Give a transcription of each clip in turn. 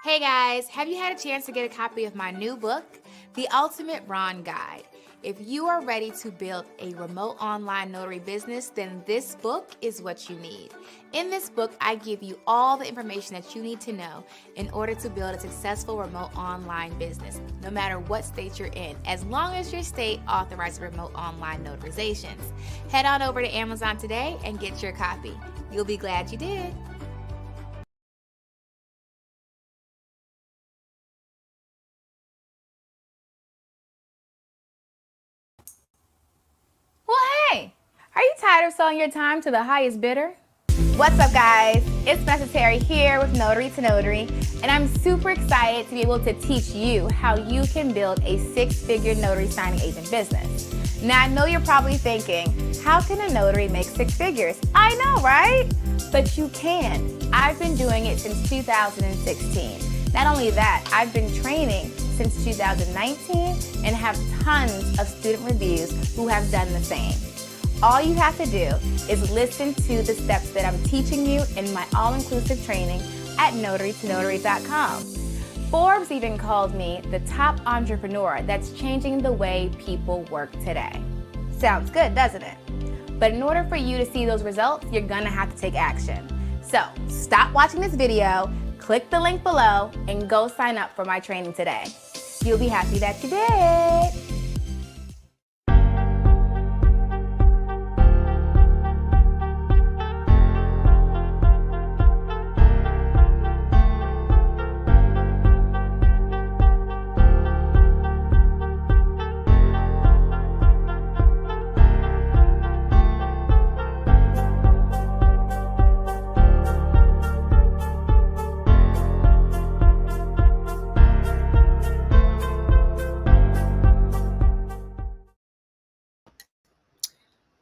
Hey guys, have you had a chance to get a copy of my new book, The Ultimate Ron Guide? If you are ready to build a remote online notary business, then this book is what you need. In this book, I give you all the information that you need to know in order to build a successful remote online business, no matter what state you're in, as long as your state authorizes remote online notarizations. Head on over to Amazon today and get your copy. You'll be glad you did. Well, hey, are you tired of selling your time to the highest bidder? What's up, guys? It's Necessary here with Notary to Notary, and I'm super excited to be able to teach you how you can build a six-figure notary signing agent business. Now, I know you're probably thinking, how can a notary make six figures? I know, right? But you can. I've been doing it since 2016. Not only that, I've been training since 2019 and have tons of student reviews who have done the same. All you have to do is listen to the steps that I'm teaching you in my all-inclusive training at notarytonotary.com. Forbes even called me the top entrepreneur that's changing the way people work today. Sounds good, doesn't it? But in order for you to see those results, you're gonna have to take action. So stop watching this video, click the link below, and go sign up for my training today. You'll be happy that you did.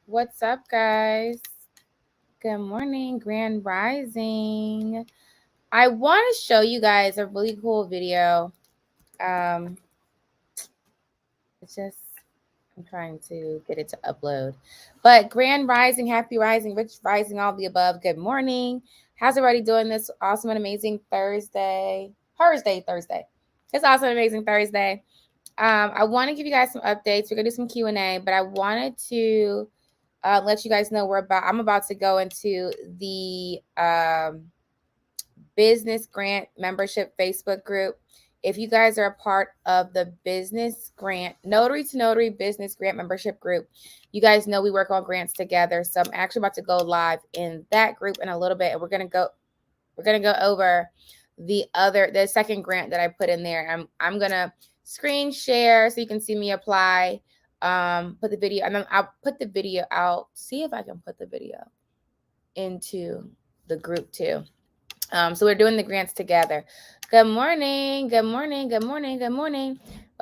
What's up, guys? Good morning, Grand Rising. I want to show you guys a really cool video. I'm trying to get it to upload. But Grand Rising, Happy Rising, Rich Rising, all the above. Good morning. How's everybody doing this awesome and amazing Thursday? Thursday. It's awesome and amazing Thursday. I want to give you guys some updates. We're going to do some Q&A, but I wanted to let you guys know I'm about to go into the business grant membership Facebook group. If you guys are a part of the business grant, Notary to Notary business grant membership group, you guys know we work on grants together. So I'm actually about to go live in that group in a little bit, and we're gonna go over the second grant that I put in there. I'm gonna screen share so you can see me apply. Put the video, and then I'll put the video out. See if I can put the video into the group too. So we're doing the grants together. Good morning. But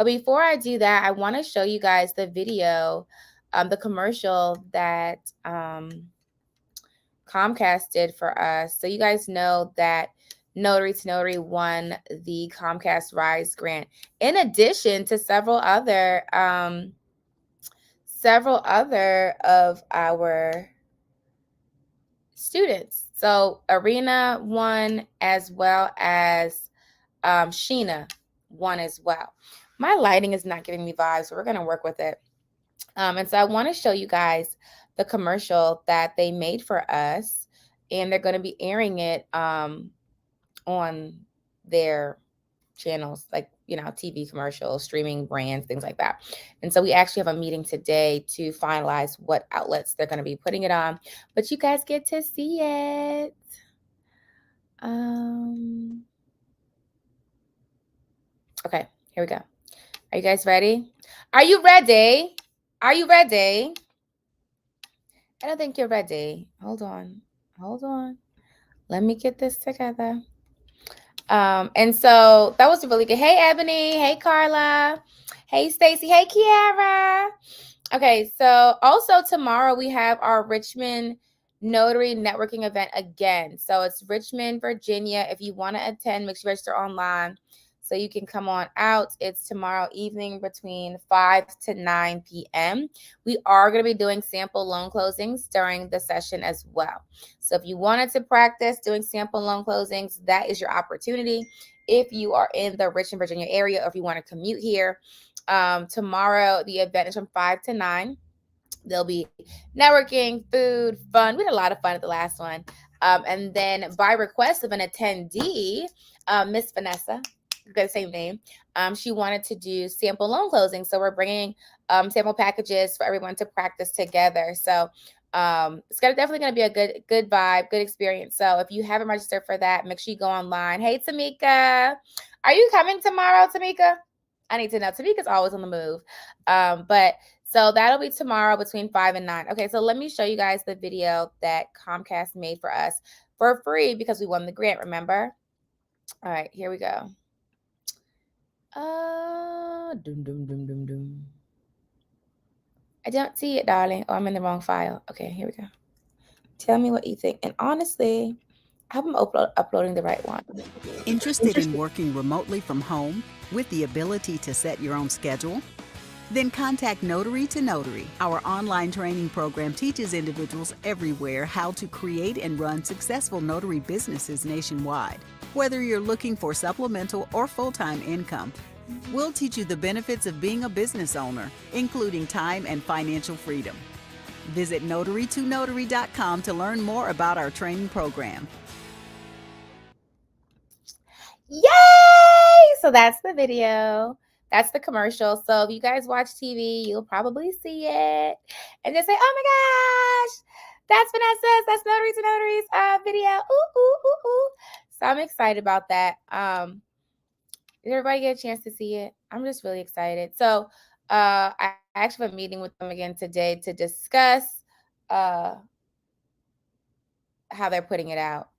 before I do that, I want to show you guys the video, the commercial that Comcast did for us. So you guys know that Notary to Notary won the Comcast Rise grant, in addition to several other of our students. So Arena won, as well as Sheena won as well. My lighting is not giving me vibes, so we're going to work with it. And so I want to show you guys the commercial that they made for us, and they're going to be airing it on their channels, like, TV commercials, streaming brands, things like that. And so we actually have a meeting today to finalize what outlets they're going to be putting it on, but you guys get to see it. Okay, here we go. Are you guys ready? Are you ready? I don't think you're ready. Hold on. Let me get this together. And so that was really good. Hey, Ebony. Hey, Carla. Hey, Stacy. Hey, Kiara. Okay, so also tomorrow we have our Richmond Notary Networking event again. So it's Richmond, Virginia. If you want to attend, make sure you register online. So you can come on out. It's tomorrow evening between 5 to 9 p.m. We are going to be doing sample loan closings during the session as well. So if you wanted to practice doing sample loan closings, that is your opportunity. If you are in the Richmond, Virginia area, or if you want to commute here, tomorrow the event is from 5 to 9. There'll be networking, food, fun. We had a lot of fun at the last one. And then by request of an attendee, Miss Vanessa, got the same name, she wanted to do sample loan closing. So we're bringing sample packages for everyone to practice together. So it's definitely going to be a good vibe, good experience. So if you haven't registered for that, make sure you go online. Hey, Tamika, are you coming tomorrow, Tamika? I need to know. Tamika's always on the move. So that'll be tomorrow between 5 and 9. Okay, so let me show you guys the video that Comcast made for us for free because we won the grant, remember? All right, here we go. I don't see it, darling. Oh, I'm in the wrong file. Okay, here we go. Tell me what you think. And honestly, I hope I'm uploading the right one. Interested in working remotely from home with the ability to set your own schedule? Then contact Notary to Notary. Our online training program teaches individuals everywhere how to create and run successful notary businesses nationwide. Whether you're looking for supplemental or full-time income, we'll teach you the benefits of being a business owner, including time and financial freedom. Visit notarytonotary.com to learn more about our training program. Yay! So that's the video. That's the commercial. So if you guys watch TV, you'll probably see it and just say, "Oh my gosh, that's Vanessa's, that's Notary to Notary's video." Ooh, ooh, ooh, ooh. So I'm excited about that. Did everybody get a chance to see it? I'm just really excited. So I actually have a meeting with them again today to discuss how they're putting it out.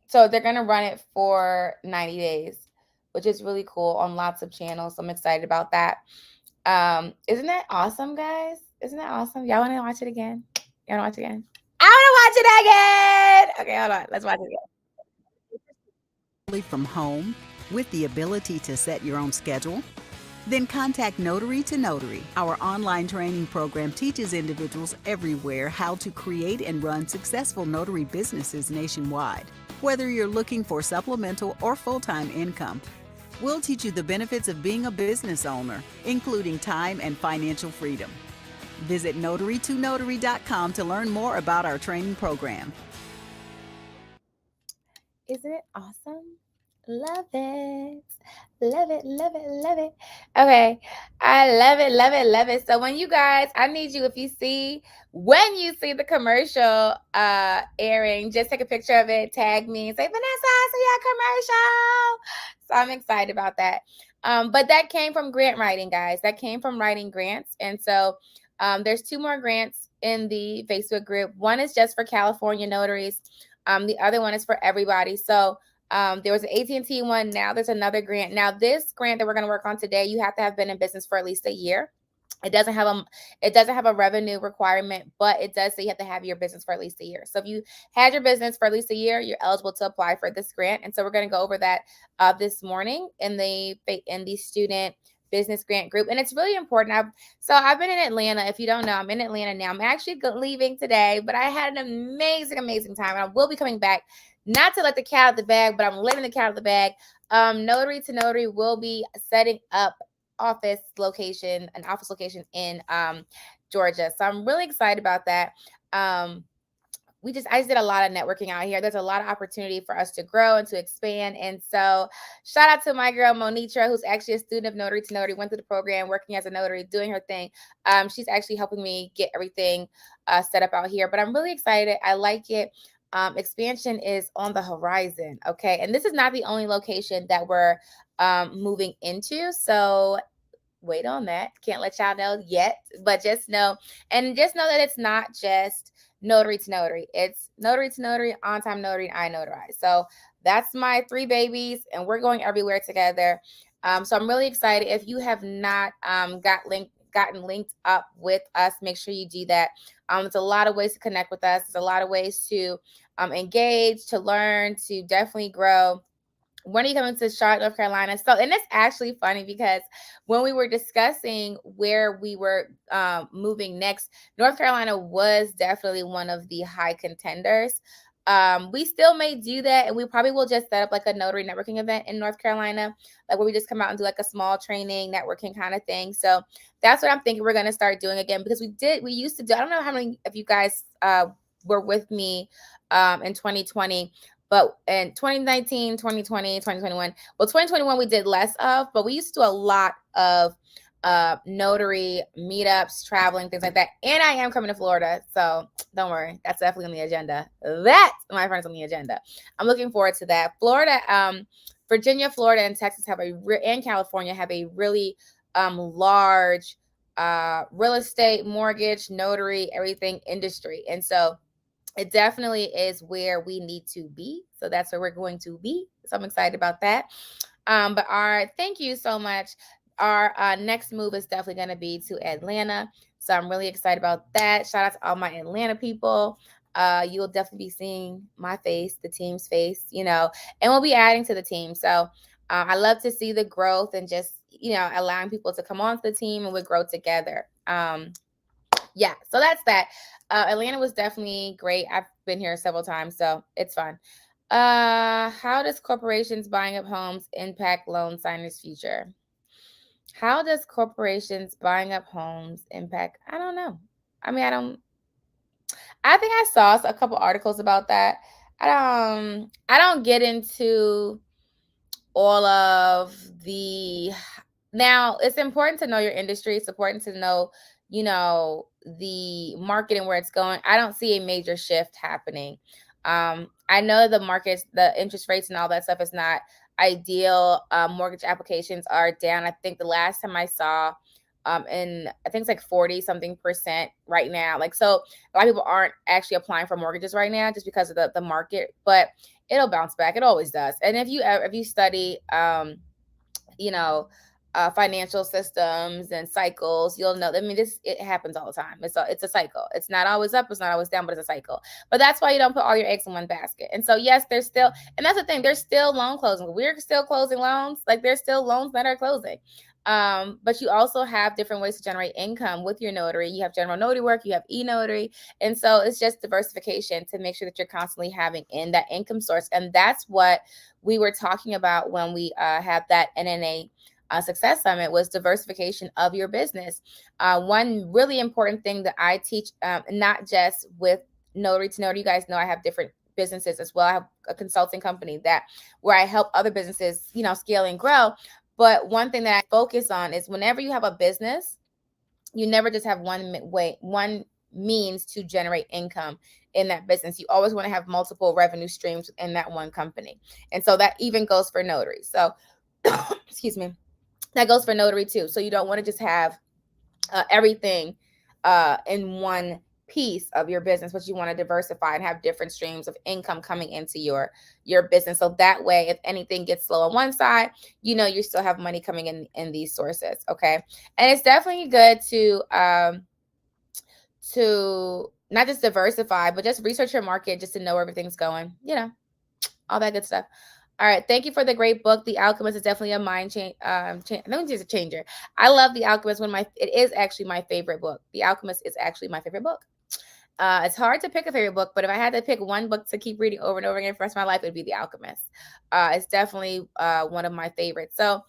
So they're going to run it for 90 days, which is really cool on lots of channels. So I'm excited about that. Isn't that awesome, guys? Isn't that awesome? Y'all want to watch it again? Y'all want to watch it again? I want to watch it again. Okay, hold on. Let's watch it again. From home with the ability to set your own schedule? Then contact Notary to Notary. Our online training program teaches individuals everywhere how to create and run successful notary businesses nationwide. Whether you're looking for supplemental or full-time income, we'll teach you the benefits of being a business owner, including time and financial freedom. Visit notarytonotary.com to learn more about our training program. Isn't it awesome? Love it. Love it, love it, love it. Okay. I love it, love it, love it. So when you guys, I need you, when you see the commercial airing, just take a picture of it, tag me, and say, "Vanessa, I see your commercial." So I'm excited about that. But that came from grant writing, guys. That came from writing grants. And so there's 2 more grants in the Facebook group. One is just for California notaries. The other one is for everybody. So there was an AT&T one. Now there's another grant. Now this grant that we're going to work on today, you have to have been in business for at least a year. It doesn't have a revenue requirement, but it does say you have to have your business for at least a year. So if you had your business for at least a year, you're eligible to apply for this grant. And so we're going to go over that this morning in the student business grant group. And it's really important. I've been in Atlanta. If you don't know, I'm in Atlanta now. I'm actually leaving today, but I had an amazing, amazing time. And I will be coming back. Not to let the cat out of the bag, but I'm letting the cat out of the bag. Notary to Notary will be setting up an office location in Georgia. So I'm really excited about that. I just did a lot of networking out here. There's a lot of opportunity for us to grow and to expand. And so shout out to my girl, Monitra, who's actually a student of Notary to Notary, went through the program, working as a notary, doing her thing. She's actually helping me get everything set up out here, but I'm really excited. I like it. Expansion is on the horizon. Okay. And this is not the only location that we're moving into. So wait on that. Can't let y'all know yet, but just know that it's not just Notary to Notary. It's Notary to Notary, On Time Notary, and I Notarize. So that's my 3 babies, and we're going everywhere together. So I'm really excited. If you have not gotten linked up with us, make sure you do that. There's a lot of ways to connect with us. There's a lot of ways to engage, to learn, to definitely grow. when are you coming to Charlotte, North Carolina? So, and it's actually funny because when we were discussing where we were moving next, North Carolina was definitely one of the high contenders. We still may do that, and we probably will just set up like a notary networking event in North Carolina, like where we just come out and do like a small training, networking kind of thing. So that's what I'm thinking we're going to start doing again, because we used to do, I don't know how many of you guys were with me in 2020. But in 2019, 2020, 2021, well, 2021 we did less of, but we used to do a lot of notary meetups, traveling, things like that. And I am coming to Florida, so don't worry, that's definitely on the agenda. That, my friends, on the agenda. I'm looking forward to that. Florida, Virginia, Florida, and Texas have and California have a really large real estate, mortgage, notary, everything industry, and so it definitely is where we need to be. So that's where we're going to be. So I'm excited about that. But thank you so much. Our next move is definitely going to be to Atlanta. So I'm really excited about that. Shout out to all my Atlanta people. You'll definitely be seeing my face, the team's face, and we'll be adding to the team. So I love to see the growth and just, allowing people to come on to the team and we grow together. Yeah, so that's that. Atlanta was definitely great. I've been here several times, so it's fun. How does corporations buying up homes impact loan signers' future? How does corporations buying up homes impact? I don't know. I mean, I think I saw a couple articles about that. I don't get into all of the now. It's important to know your industry. It's important to know, the market and where it's going. I don't see a major shift happening. I know the markets, the interest rates and all that stuff is not ideal. Mortgage applications are down. I think the last time I saw, and I think it's like 40 something percent right now. Like, so a lot of people aren't actually applying for mortgages right now just because of the market, but it'll bounce back. It always does. And if you study, you know, financial systems and cycles, you'll know. I mean, it happens all the time. It's a cycle. It's not always up. It's not always down, but it's a cycle. But that's why you don't put all your eggs in one basket. And so, yes, there's still, and that's the thing. There's still loan closing. We're still closing loans. Like, there's still loans that are closing. But you also have different ways to generate income with your notary. You have general notary work, you have e-notary. And so it's just diversification to make sure that you're constantly having in that income source. And that's what we were talking about when we had that NNA Success Summit, was diversification of your business. One really important thing that I teach, not just with notary to notary, you guys know I have different businesses as well. I have a consulting company where I help other businesses, scale and grow. But one thing that I focus on is whenever you have a business, you never just have one means to generate income in that business. You always want to have multiple revenue streams in that one company. And so that even goes for notary. So, excuse me, that goes for notary too. So you don't want to just have everything in one piece of your business, but you want to diversify and have different streams of income coming into your business. So that way, if anything gets slow on one side, you still have money coming in these sources. Okay. And it's definitely good to not just diversify, but just research your market just to know where everything's going, all that good stuff. All right. Thank you for the great book. The Alchemist is definitely a mind change. I think it's a changer. I love The Alchemist. It is actually my favorite book. The Alchemist is actually my favorite book. It's hard to pick a favorite book, but if I had to pick one book to keep reading over and over again for the rest of my life, it would be The Alchemist. It's definitely one of my favorites. So,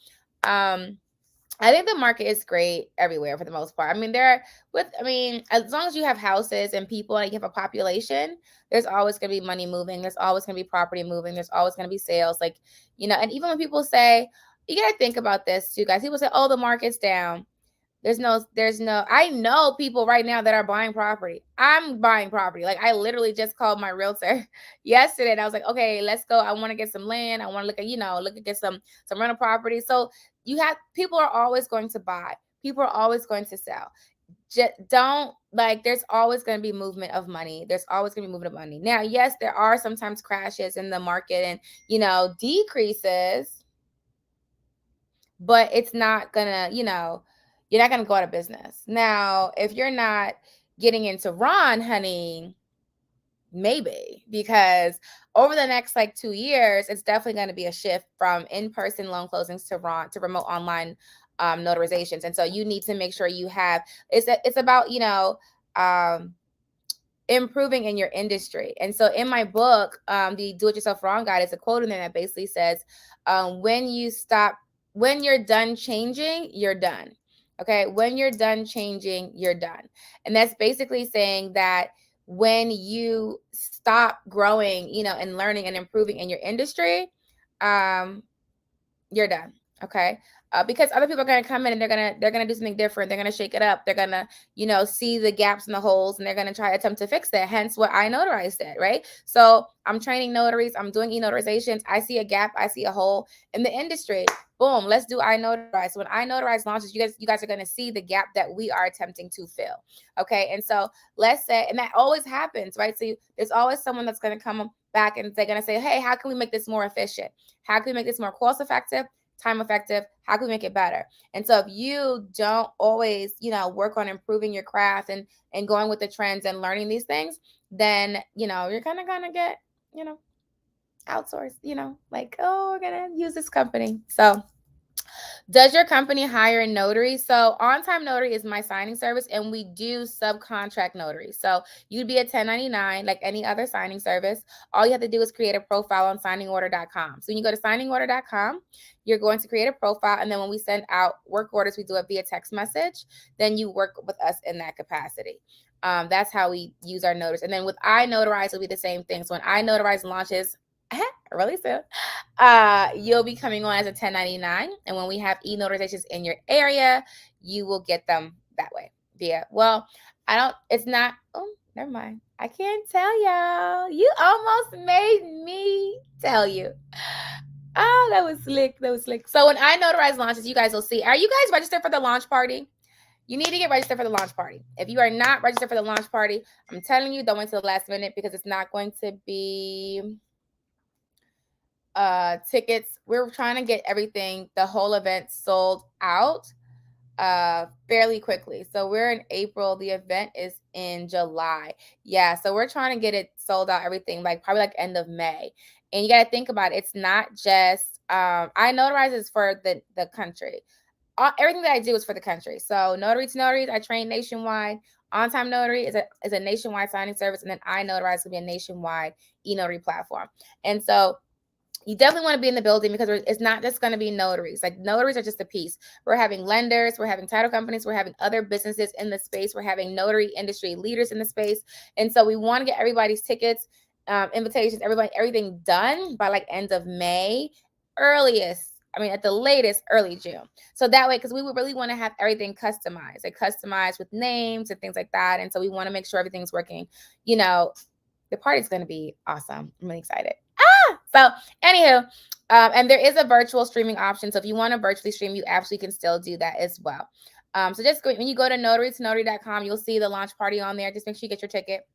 I think the market is great everywhere for the most part. I mean, as long as you have houses and people and you have a population, there's always going to be money moving. There's always going to be property moving. There's always going to be sales. Like, and even when people say, you got to think about this too, guys. People say, oh, the market's down. I know people right now that are buying property. I'm buying property. Like, I literally just called my realtor yesterday and I was like, okay, let's go. I want to get some land. I want to get some rental property. So people are always going to buy. People are always going to sell. Just don't, there's always going to be movement of money. There's always going to be movement of money. Now, yes, there are sometimes crashes in the market and, decreases, but it's not gonna, you're not gonna go out of business. Now, if you're not getting into Ron, honey, Maybe, because over the next like 2 years, it's definitely going to be a shift from in-person loan closings to remote online notarizations. And so you need to make sure you have, it's about, improving in your industry. And so in my book, the Do It Yourself Wrong Guide, is a quote in there that basically says, when you're done changing, you're done. Okay. When you're done changing, you're done. And that's basically saying that when you stop growing, and learning and improving in your industry, you're done. Okay. Because other people are going to come in and they're gonna do something different. They're gonna shake it up. They're gonna, see the gaps and the holes, and they're gonna try to attempt to fix that. Hence, what I notarized it, right? So I'm training notaries. I'm doing e-notarizations. I see a gap. I see a hole in the industry. Boom. Let's do I notarize. So when I notarize launches, you guys are gonna see the gap that we are attempting to fill. Okay. And so let's say, and that always happens, right? So there's always someone that's gonna come back and they're gonna say, hey, how can we make this more efficient? How can we make this more cost effective? Time effective? How can we make it better? And so if you don't always, work on improving your craft and going with the trends and learning these things, then, you're kind of gonna get, outsourced, like, oh, we're gonna use this company. So does your company hire a notary? So On Time Notary is my signing service, and we do subcontract notaries. So you'd be a 1099 like any other signing service. All you have to do is create a profile on signingorder.com. So when you go to signingorder.com, you're going to create a profile, and then when we send out work orders, we do it via text message. Then you work with us in that capacity. That's how we use our notaries. And then with I Notarize, it'll be the same thing. So when I Notarize launches really soon, you'll be coming on as a 1099. And when we have e-notarizations in your area, you will get them that way never mind. I can't tell y'all. You almost made me tell you. Oh, that was slick. That was slick. So when I notarize launches, you guys will see. Are you guys registered for the launch party? You need to get registered for the launch party. If you are not registered for the launch party, I'm telling you, don't wait till the last minute, because it's not going to be tickets. We're trying to get everything, the whole event, sold out fairly quickly. So we're in April. The event is in July. Yeah, so we're trying to get it sold out, everything, like probably like end of May. And you got to think about it. It's not just I notarize is for the country. Everything that I do is for the country. So Notary to Notaries, I train nationwide. On Time Notary is a nationwide signing service, and then I Notarize will be a nationwide e-notary platform. And so you definitely want to be in the building, because it's not just going to be notaries. Like, notaries are just a piece. We're having lenders, we're having title companies, we're having other businesses in the space, we're having notary industry leaders in the space. And so we want to get everybody's tickets, invitations, everything done by like end of May, at the latest, early June. So that way, because we would really want to have everything customized with names and things like that. And so we want to make sure everything's working. The party's going to be awesome. I'm really excited. So anywho, and there is a virtual streaming option. So if you want to virtually stream, you absolutely can still do that as well. So just when you go to notarytonotary.com, you'll see the launch party on there. Just make sure you get your ticket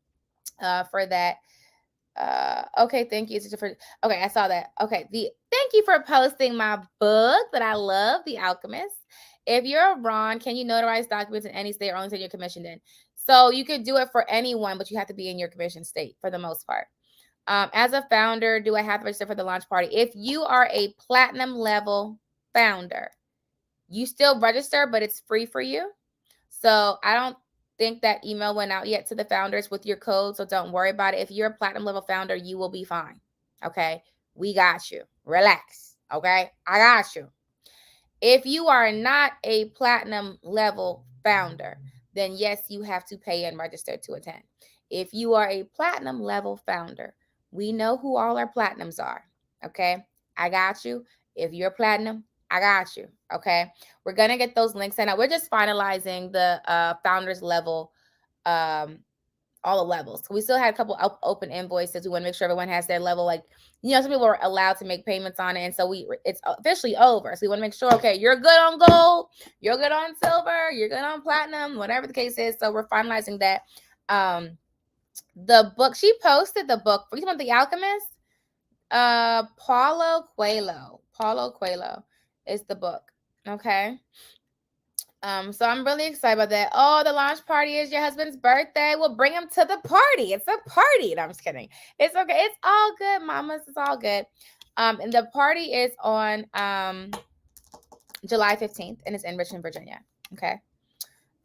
for that. Okay, thank you. Okay, I saw that. Okay, thank you for posting my book that I love, The Alchemist. If you're Ron, can you notarize documents in any state or only state you're commissioned in? So you could do it for anyone, but you have to be in your commission state for the most part. As a founder, do I have to register for the launch party? If you are a platinum level founder, you still register, but it's free for you. So I don't think that email went out yet to the founders with your code, so don't worry about it. If you're a platinum level founder, you will be fine. Okay? We got you. Relax. Okay? I got you. If you are not a platinum level founder, then yes, you have to pay and register to attend. If you are a platinum level founder, we know who all our platinums are. Okay? I got you. If you're platinum, I got you. Okay? We're going to get those links sent out. We're just finalizing the founders level, all the levels. So we still had a couple open invoices. We want to make sure everyone has their level. Like, some people are allowed to make payments on it. And so it's officially over. So we want to make sure, okay, you're good on gold, you're good on silver, you're good on platinum, whatever the case is. So we're finalizing that. The book, she posted the book. You want The Alchemist? Paulo Coelho is the book. Okay. So I'm really excited about that. Oh, the launch party is your husband's birthday. We'll bring him to the party. It's a party. No, I'm just kidding. It's okay. It's all good, mamas. It's all good. And the party is on July 15th, and it's in Richmond, Virginia. Okay.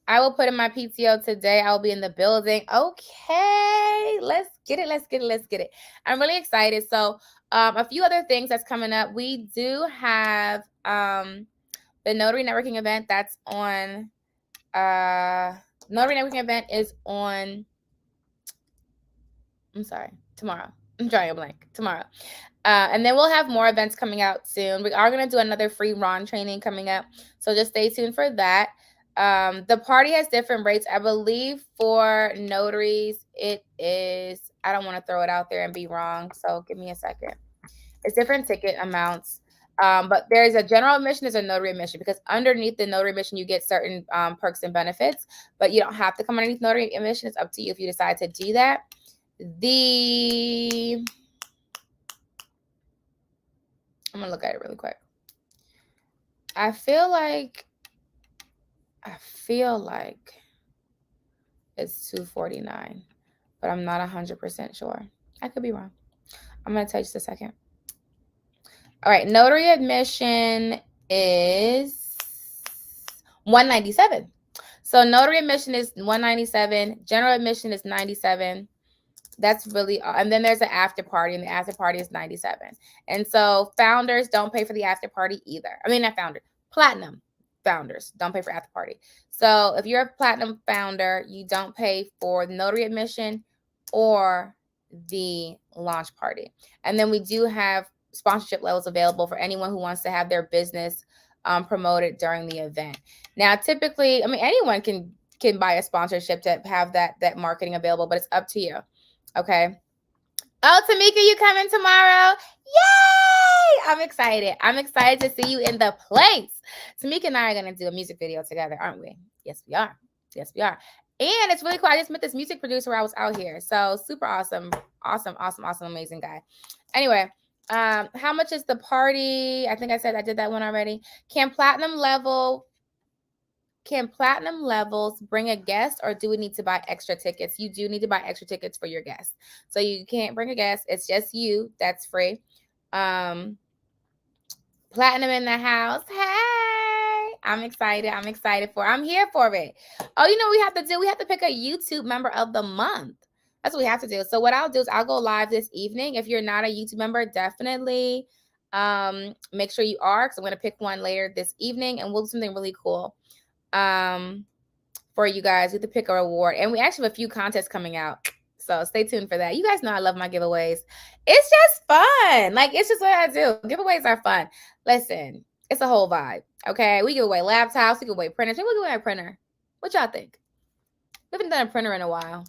I will put in my PTO today. I will be in the building. Okay. Let's get it. Let's get it. Let's get it. I'm really excited. So a few other things that's coming up. We do have the Notary Networking event that's on Notary Networking event is on, I'm sorry, tomorrow. I'm drawing a blank. Tomorrow. And then we'll have more events coming out soon. We are going to do another free Ron training coming up. So just stay tuned for that. The party has different rates. I believe for notaries, it is, I don't want to throw it out there and be wrong. So give me a second. It's different ticket amounts. But there is a general admission, there's a notary admission, because underneath the notary admission, you get certain perks and benefits, but you don't have to come underneath notary admission. It's up to you if you decide to do that. I'm gonna look at it really quick. I feel like it's $249, but I'm not 100% sure. I could be wrong. I'm gonna tell you just a second. All right, notary admission is $197. So notary admission is $197. General admission is $97. That's really, and then there's an after party, and the after party is $97. And so founders don't pay for the after party either. I mean, not founder, platinum founders don't pay for after party. So if you're a platinum founder, you don't pay for the notary admission or the launch party. And then we do have sponsorship levels available for anyone who wants to have their business promoted during the event. Now, typically, I mean, anyone can buy a sponsorship to have that marketing available, but it's up to you. Okay. Oh, Tamika, you coming tomorrow? Yay! I'm excited. I'm excited to see you in the place. Tamika and I are going to do a music video together, aren't we? Yes, we are. Yes, we are. And it's really cool. I just met this music producer while I was out here. So super awesome. Awesome, awesome, awesome, amazing guy. Anyway, how much is the party? I think I said I did that one already. Can platinum levels bring a guest, or do we need to buy extra tickets? You do need to buy extra tickets for your guests. So you can't bring a guest. It's just you. That's free. Platinum in the house. Hey, I'm excited. I'm here for it. Oh, you know what we have to do? We have to pick a YouTube member of the month. That's what we have to do. So what I'll do is I'll go live this evening. If you're not a YouTube member, definitely make sure you are, because I'm going to pick one later this evening, and we'll do something really cool for you guys. We have to pick a reward, and we actually have a few contests coming out, so stay tuned for that. You guys know I love my giveaways. It's just fun. Like, it's just what I do. Giveaways are fun. Listen, it's a whole vibe. Okay, we give away laptops, we give away printers. Maybe we'll give away a printer. What y'all think? We haven't done a printer in a while.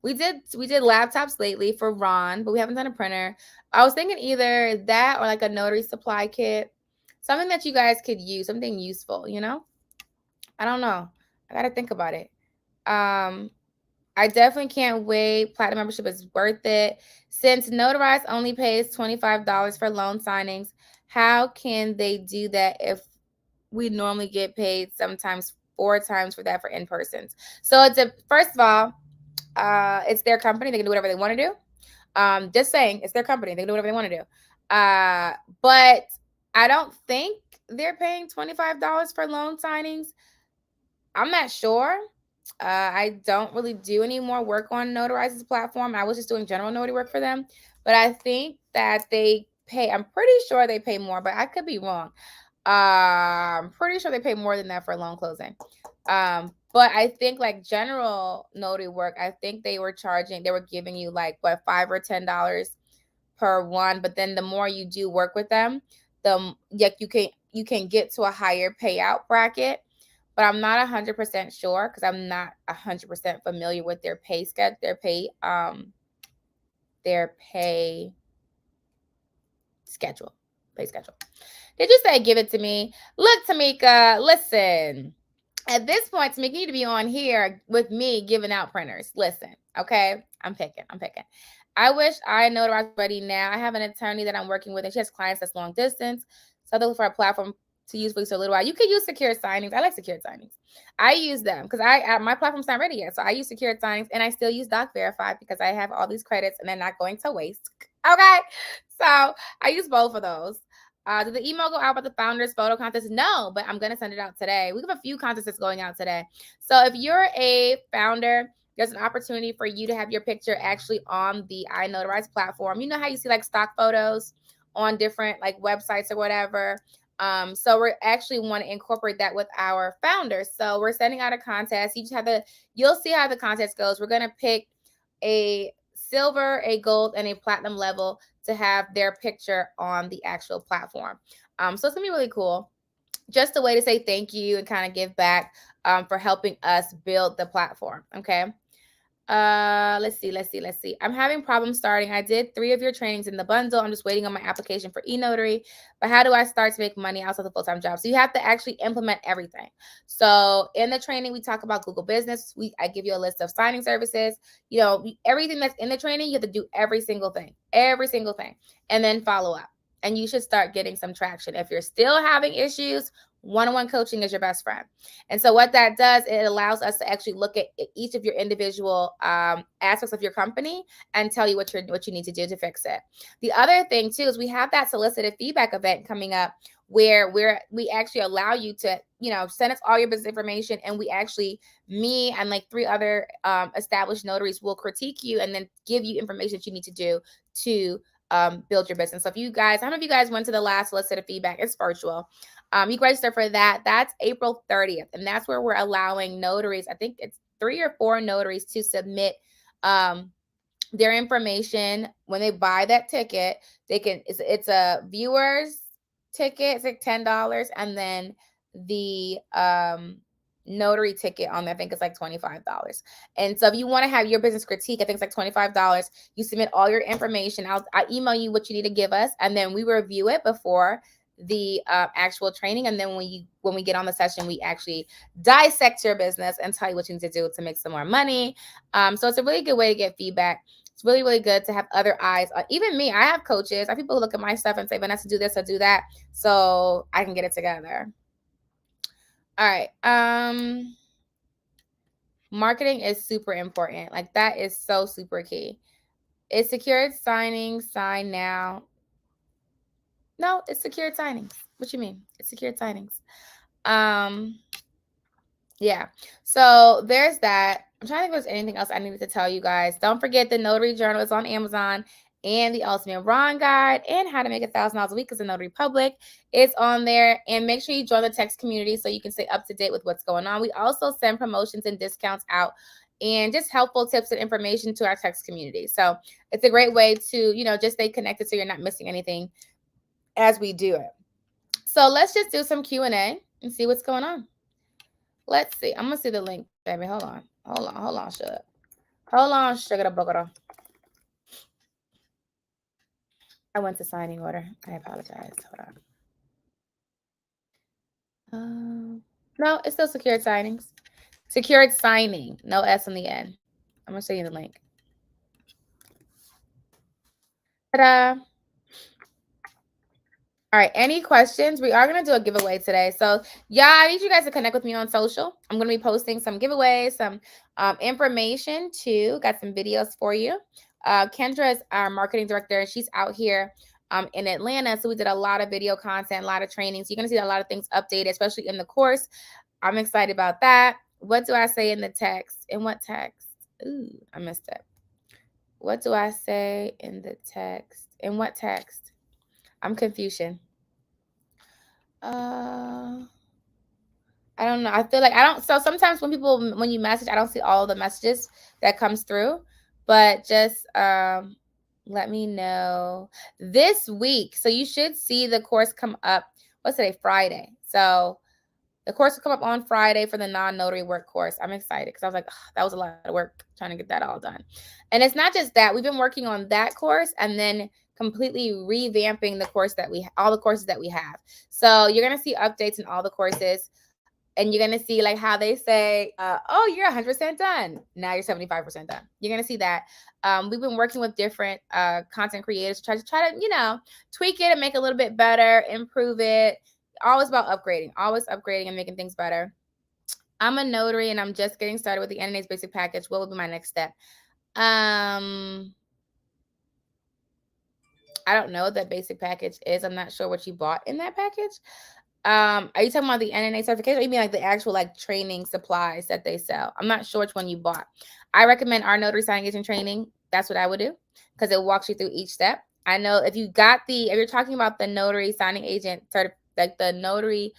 We did laptops lately for Ron, but we haven't done a printer. I was thinking either that or like a notary supply kit, something that you guys could use, something useful, you know? I don't know. I got to think about it. I definitely can't wait. Platinum membership is worth it. Since Notarize only pays $25 for loan signings, how can they do that if we normally get paid sometimes 4 times for that for in-persons? So it's first of all, it's their company. They can do whatever they want to do. Just saying, it's their company. They can do whatever they want to do. But I don't think they're paying $25 for loan signings. I'm not sure. I don't really do any more work on Notarize's platform. I was just doing general notary work for them. But I think that they pay, I'm pretty sure they pay more, but I could be wrong. I'm pretty sure they pay more than that for loan closing. But I think like general notary work, I think they were giving you like what, $5 or $10 per one. But then the more you do work with them, you can get to a higher payout bracket. But I'm not 100% sure, because I'm not 100% familiar with their pay schedule, their pay schedule. Did you say give it to me? Look, Tamika, listen. At this point, Tamika, you need to be on here with me giving out printers. Listen, okay? I'm picking. I wish I notarized ready now. I have an attorney that I'm working with, and she has clients that's long distance. So I look for a platform to use for a little while. You could use secured signings. I like secured signings. I use them because my platform's not ready yet. So I use secured signings, and I still use Doc Verify because I have all these credits and they're not going to waste. Okay. So I use both of those. Did the email go out about the founders photo contest? No, but I'm going to send it out today. We have a few contests that's going out today. So if you're a founder, there's an opportunity for you to have your picture actually on the iNotarize platform. You know how you see like stock photos on different like websites or whatever. So we're actually want to incorporate that with our founders. So we're sending out a contest. You'll see how the contest goes. We're going to pick a silver, a gold, and a platinum level to have their picture on the actual platform. So it's gonna be really cool. Just a way to say thank you and kind of give back for helping us build the platform. Okay. Let's see. I'm having problems starting. I did 3 of your trainings in the bundle. I'm just waiting on my application for eNotary. But how do I start to make money outside the full-time job? So you have to actually implement everything. So in the training, we talk about Google Business. I give you a list of signing services. You know, everything that's in the training, you have to do every single thing, and then follow up. And you should start getting some traction. If you're still having issues, one-on-one coaching is your best friend. And so what that does, it allows us to actually look at each of your individual aspects of your company and tell you what you need to do to fix it. The other thing too is we have that solicited feedback event coming up where we actually allow you to, send us all your business information, and me and like 3 other established notaries will critique you and then give you information that you need to do to build your business. So if you guys, how many of you guys went to the last solicited feedback? It's virtual. You can register for that. That's April 30th. And that's where we're allowing notaries, I think it's 3 or 4 notaries, to submit their information. When they buy that ticket, it's a viewer's ticket. It's like $10. And then the notary ticket on there, I think it's like $25. And so if you want to have your business critique, I think it's like $25. You submit all your information. I email you what you need to give us, and then we review it before the actual training. And then when we get on the session, we actually dissect your business and tell you what you need to do to make some more money. So it's a really good way to get feedback. It's really, really good to have other eyes. Even me, I have coaches. I have people who look at my stuff and say, Vanessa, do this or do that, so I can get it together. All right. Marketing is super important. Like, that is so super key. It's secured signing, sign now. No, it's secured signings. What you mean? It's secured signings. Yeah. So there's that. I'm trying to think if there's anything else I needed to tell you guys. Don't forget the Notary Journal is on Amazon, and the Ultimate Ron Guide and how to make $1,000 a week as a Notary Public is on there. And make sure you join the text community so you can stay up to date with what's going on. We also send promotions and discounts out and just helpful tips and information to our text community. So it's a great way to, just stay connected so you're not missing anything as we do it. So let's just do some Q&A and see what's going on. Let's see. I'm going to see the link, baby. Hold on, sugar. Hold on, sugar. I went to signing order. I apologize. Hold on. No, it's still secured signings. Secured signing. No S on the end. I'm going to show you the link. Ta-da. All right. Any questions? We are going to do a giveaway today. So, I need you guys to connect with me on social. I'm going to be posting some giveaways, some information too. Got some videos for you. Kendra is our marketing director, and she's out here in Atlanta. So we did a lot of video content, a lot of trainings. You're going to see a lot of things updated, especially in the course. I'm excited about that. What do I say in the text? In what text? Ooh, I missed it. What do I say in the text? In what text? I'm confusion. I don't know. I feel like I don't. So sometimes when you message, I don't see all the messages that comes through, but just let me know this week. So you should see the course come up. What's today? Friday. So the course will come up on Friday for the non-notary work course. I'm excited because I was like, that was a lot of work trying to get that all done. And it's not just that. We've been working on that course and then completely revamping all the courses that we have. So you're going to see updates in all the courses. And you're going to see like how they say, oh, you're 100% done. Now you're 75% done. You're going to see that. We've been working with different content creators to try to tweak it and make it a little bit better, improve it, always about upgrading, and making things better. I'm a notary and I'm just getting started with the NNA's basic package. What would be my next step? I don't know what that basic package is. I'm not sure what you bought in that package. Are you talking about the NNA certification, or you mean like the actual like training supplies that they sell? I'm not sure which one you bought. I recommend our notary signing agent training. That's what I would do, because it walks you through each step. I know if you're talking about the notary signing agent like the notary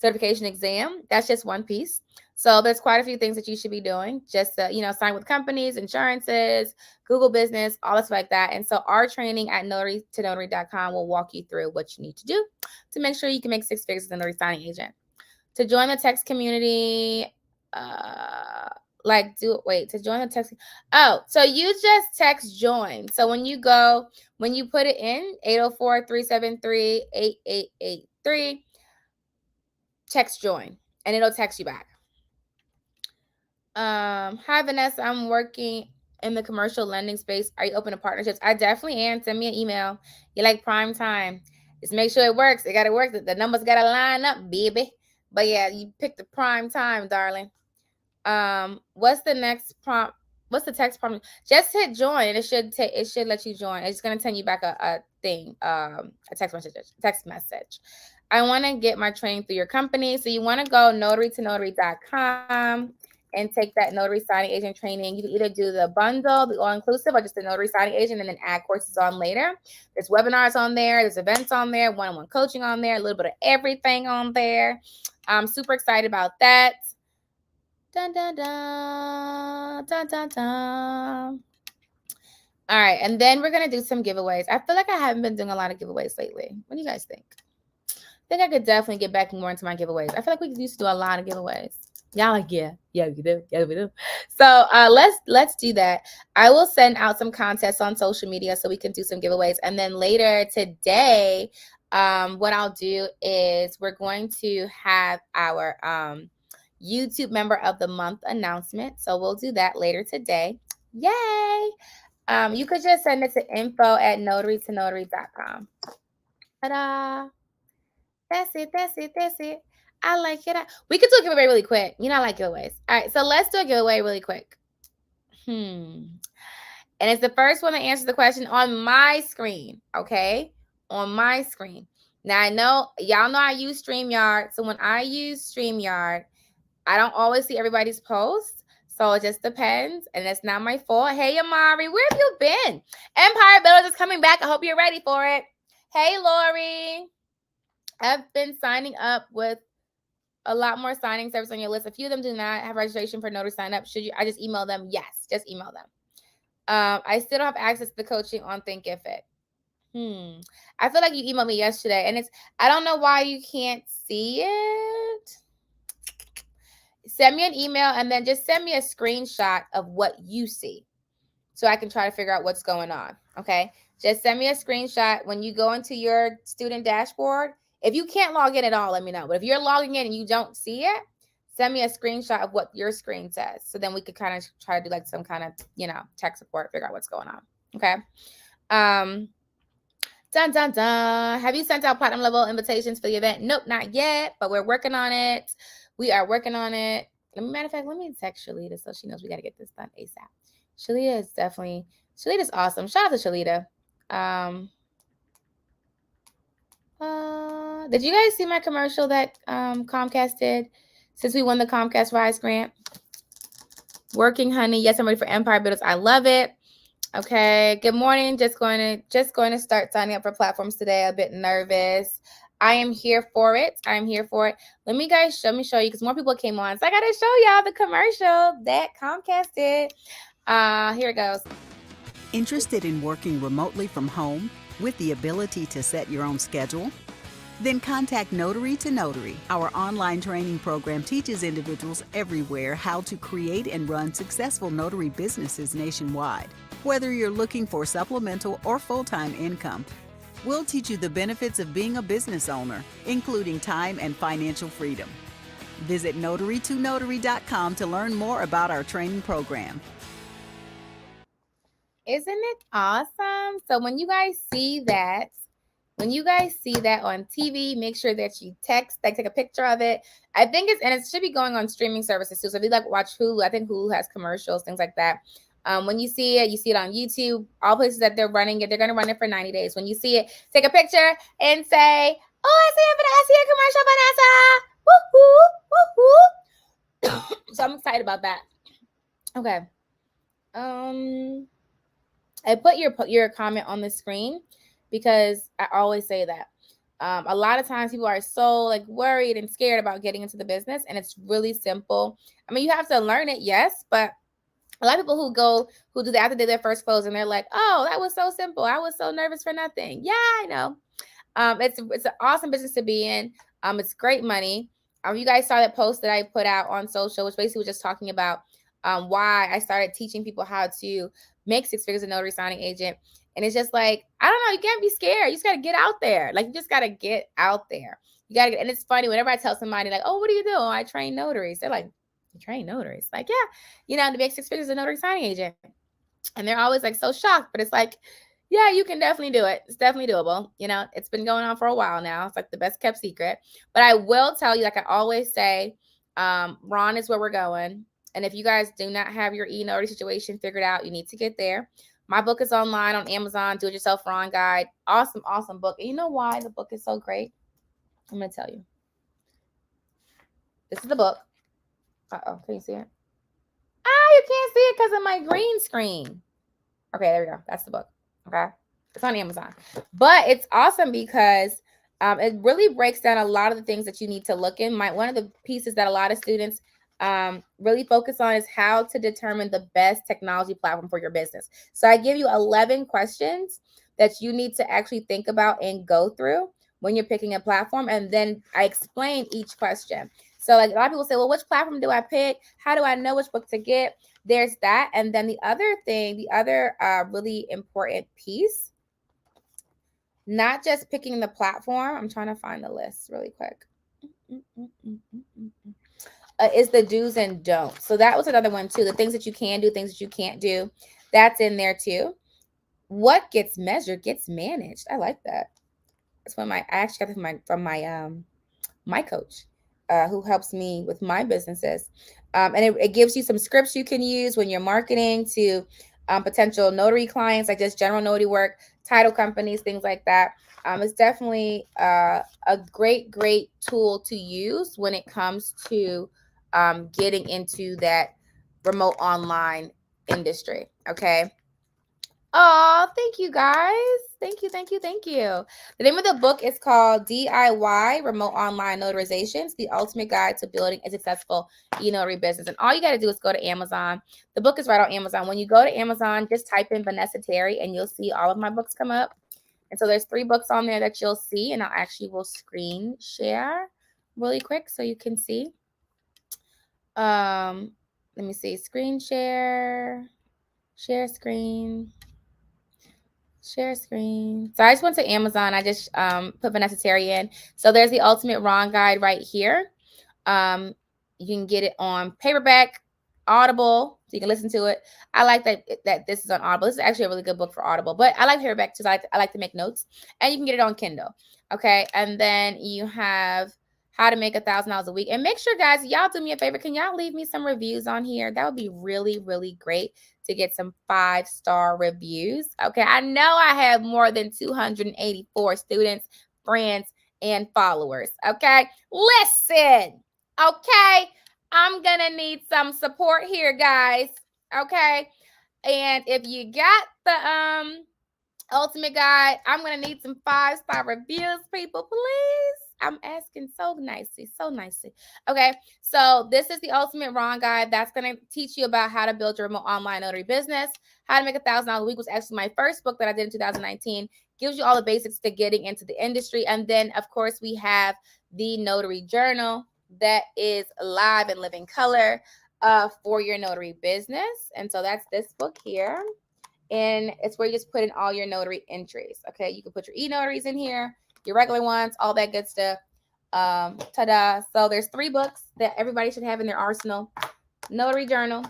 certification exam, that's just one piece. So there's quite a few things that you should be doing, just to, sign with companies, insurances, Google Business, all this like that. And so our training at notarytonotary.com will walk you through what you need to do to make sure you can make 6 figures as a notary signing agent. To join the text community, to join the text. Oh, so you just text join. So when you put it in 804-373-8883, text join and it'll text you back. Hi Vanessa, I'm working in the commercial lending space. Are you open to partnerships? I definitely am. Send me an email. You like prime time. Just make sure it works. It gotta work. The numbers gotta line up, baby. But yeah, you pick the prime time, darling. What's the next prompt? What's the text prompt? Just hit join and it should let you join. It's gonna send you back a thing, a text message. I want to get my training through your company. So you want to go notarytonotary.com and take that notary signing agent training. You can either do the bundle, the all-inclusive, or just the notary signing agent and then add courses on later. There's webinars on there. There's events on there, one-on-one coaching on there, a little bit of everything on there. I'm super excited about that. Dun, dun, dun, dun, dun, dun. All right, and then we're going to do some giveaways. I feel like I haven't been doing a lot of giveaways lately. What do you guys think? I think I could definitely get back more into my giveaways. I feel like we used to do a lot of giveaways. Y'all like, yeah, we do. Yeah, we do. So let's do that. I will send out some contests on social media so we can do some giveaways. And then later today, what I'll do is we're going to have our YouTube Member of the Month announcement. So we'll do that later today. Yay! You could just send it to info@notarytonotary.com. Ta-da! That's it. I like it. We could do a giveaway really quick. I like giveaways. All right, so let's do a giveaway really quick. And it's the first one that answers the question on my screen, okay? On my screen. Now, y'all know I use StreamYard. So when I use StreamYard, I don't always see everybody's posts. So it just depends. And it's not my fault. Hey, Amari, where have you been? Empire Builders is coming back. I hope you're ready for it. Hey, Lori. I've been signing up with a lot more signing service on your list. A few of them do not have registration for notary sign up. I just email them? Yes, just email them. I still don't have access to the coaching on Think If It. I feel like you emailed me yesterday, and I don't know why you can't see it. Send me an email and then just send me a screenshot of what you see so I can try to figure out what's going on. Okay. Just send me a screenshot when you go into your student dashboard. If you can't log in at all, let me know. But if you're logging in and you don't see it, send me a screenshot of what your screen says. So then we could kind of try to do like some kind of, tech support, figure out what's going on. Okay. Dun, dun, dun. Have you sent out platinum level invitations for the event? Nope, not yet, but we're working on it. We are working on it. Matter of fact, let me text Shalita so she knows we got to get this done ASAP. Shalita's awesome. Shout out to Shalita. Did you guys see my commercial that Comcast did since we won the Comcast Rise grant? Working, honey. Yes, I'm ready for Empire Builders. I love it. Okay. Good morning. Just going to start signing up for platforms today. A bit nervous. I am here for it. Let me show you because more people came on. So I got to show y'all the commercial that Comcast did. Here it goes. Interested in working remotely from home with the ability to set your own schedule? Then contact Notary to Notary. Our online training program teaches individuals everywhere how to create and run successful notary businesses nationwide. Whether you're looking for supplemental or full-time income, we'll teach you the benefits of being a business owner, including time and financial freedom. Visit notarytonotary.com to learn more about our training program. Isn't it awesome? So when you guys see that, When you guys see that on TV, make sure that you text, like take a picture of it. I think it should be going on streaming services too. So if you like watch Hulu, I think Hulu has commercials, things like that. When you see it on YouTube, all places that they're running it, they're going to run it for 90 days. When you see it, take a picture and say, oh, I see a commercial, Vanessa. Woo-hoo, woo-hoo. So I'm excited about that. Okay. I put your comment on the screen because I always say that. A lot of times people are so like worried and scared about getting into the business, and it's really simple. I mean, you have to learn it, yes, but a lot of people who do that after they do their first close and they're like, oh, that was so simple. I was so nervous for nothing. Yeah, I know. It's an awesome business to be in. It's great money. You guys saw that post that I put out on social, which basically was just talking about why I started teaching people how to make six figures as a notary signing agent. And it's just like, I don't know, you can't be scared. You just got to get out there. Like, you just got to get out there. You got to get, and it's funny whenever I tell somebody, like, oh, what do you do? Oh, I train notaries. They're like, you train notaries? Like, yeah, to make six figures as a notary signing agent. And they're always like so shocked, but it's like, yeah, you can definitely do it. It's definitely doable. It's been going on for a while now. It's like the best kept secret. But I will tell you, like I always say, Ron is where we're going. And if you guys do not have your e-notary situation figured out, you need to get there. My book is online on Amazon, Do It Yourself Ron Guide. Awesome, awesome book. And you know why the book is so great? I'm going to tell you. This is the book. Uh-oh, can you see it? You can't see it because of my green screen. Okay, there we go. That's the book. Okay. It's on Amazon. But it's awesome because it really breaks down a lot of the things that you need to look in. One of the pieces that a lot of students really focus on is how to determine the best technology platform for your business. So I give you 11 questions that you need to actually think about and go through when you're picking a platform. And then I explain each question. So like a lot of people say, well, which platform do I pick? How do I know which book to get? There's that. And then the other really important piece, not just picking the platform. I'm trying to find the list really quick. Is the do's and don'ts. So that was another one too. The things that you can do, things that you can't do. That's in there too. What gets measured gets managed. I like that. That's one I actually got it from my coach, who helps me with my businesses. And it gives you some scripts you can use when you're marketing to potential notary clients, like just general notary work, title companies, things like that. It's definitely a great tool to use when it comes to getting into that remote online industry. Okay. Oh, thank you guys. Thank you. The name of the book is called DIY Remote Online Notarizations, The Ultimate Guide to Building a Successful E-Notary Business. And all you got to do is go to Amazon. The book is right on Amazon. When you go to Amazon, just type in Vanessa Terry and you'll see all of my books come up. And so there's 3 books on there that you'll see, and I actually will screen share really quick so you can see. Let me see. Screen share screen. Share screen. So I just went to Amazon. I just put Vanessa Terry in. So there's the Ultimate Ron Guide right here. You can get it on paperback, Audible, so you can listen to it. I like that this is on Audible. This is actually a really good book for Audible, but I like paperback too. I like to make notes, and you can get it on Kindle. Okay, and then you have how to make $1,000 a week. And make sure, guys, y'all do me a favor. Can y'all leave me some reviews on here? That would be really, really great to get some 5-star reviews. Okay, I know I have more than 284 students, friends, and followers. Okay, listen. Okay, I'm gonna need some support here, guys. Okay, and if you got the Ultimate Guide, I'm gonna need some 5-star reviews, people, please. I'm asking so nicely. Okay, so this is the Ultimate Ron Guide. That's going to teach you about how to build your remote online notary business, how to make $1,000 a week, was actually my first book that I did in 2019. Gives you all the basics to getting into the industry. And then, of course, we have the Notary Journal that is live and living color for your notary business. And so that's this book here. And it's where you just put in all your notary entries. Okay, you can put your e-notaries in here, your regular ones, all that good stuff. Ta-da. So there's 3 books that everybody should have in their arsenal. Notary Journal,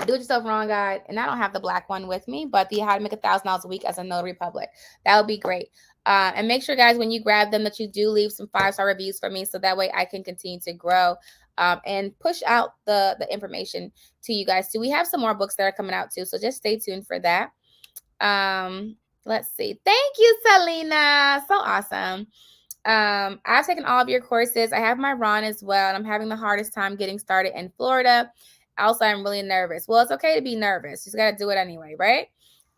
Do It Yourself Ron Guide, and I don't have the black one with me, but the How to Make $1,000 a Week as a Notary Public. That would be great. And make sure, guys, when you grab them that you do leave some 5-star reviews for me, so that way I can continue to grow and push out the information to you guys too. We have some more books that are coming out too, so just stay tuned for that. Let's see. Thank you, Selena. So awesome. I've taken all of your courses. I have my Ron as well, and I'm having the hardest time getting started in Florida. Also, I'm really nervous. Well, it's okay to be nervous. You just got to do it anyway, right?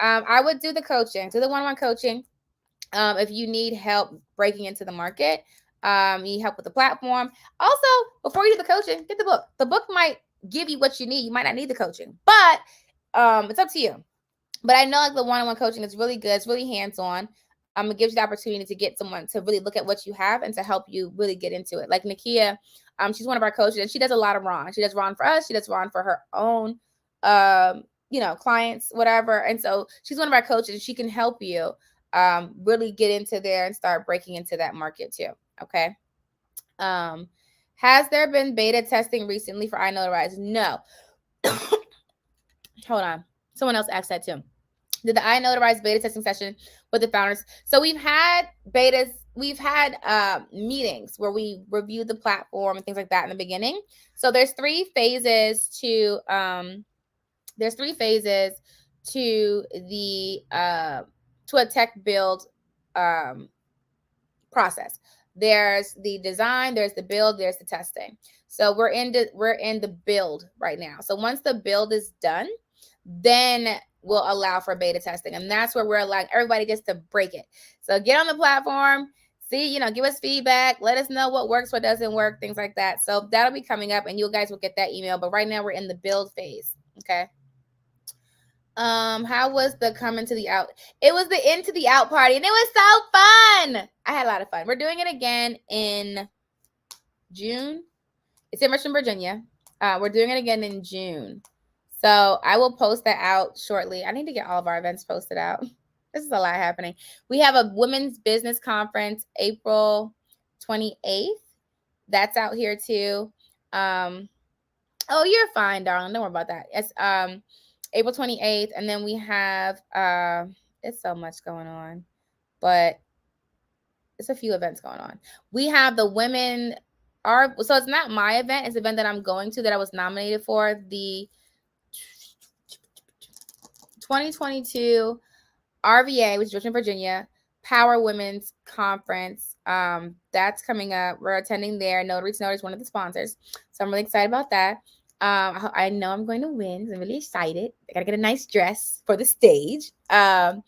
I would do the coaching, do the one-on-one coaching. If you need help breaking into the market, you need help with the platform. Also, before you do the coaching, get the book. The book might give you what you need. You might not need the coaching, but it's up to you. But I know like the one-on-one coaching is really good. It's really hands-on. It gives you the opportunity to get someone to really look at what you have and to help you really get into it. Like Nakia, she's one of our coaches, and she does a lot of Ron. She does Ron for us. She does Ron for her own, clients, whatever. And so she's one of our coaches, and she can help you really get into there and start breaking into that market too. Okay. Has there been beta testing recently for iNotarize? No. Hold on. Someone else asked that too. Did the iNotarize beta testing session with the founders? So we've had betas, we've had meetings where we reviewed the platform and things like that in the beginning. So there's three phases to the to a tech build process. There's the design, there's the build, there's the testing. So we're in the build right now. So once the build is done, then we'll allow for beta testing. And that's where we're allowing everybody just to break it. So get on the platform, see, give us feedback, let us know what works, what doesn't work, things like that. So that'll be coming up and you guys will get that email. But right now we're in the build phase. Okay. How was the coming to the out? It was the into the out party, and it was so fun. I had a lot of fun. We're doing it again in June. It's in Richmond, Virginia. We're doing it again in June. So I will post that out shortly. I need to get all of our events posted out. This is a lot happening. We have a women's business conference, April 28th. That's out here too. Oh, you're fine, darling. Don't worry about that. It's April 28th. And then we have, it's so much going on, but it's a few events going on. We have the women so it's not my event. It's an event that I'm going to that I was nominated for, the 2022 RVA, which is Richmond, Virginia, Power Women's Conference. That's coming up. We're attending there. Notary to Notary is one of the sponsors. So I'm really excited about that. I know I'm going to win. I'm really excited. I got to get a nice dress for the stage. But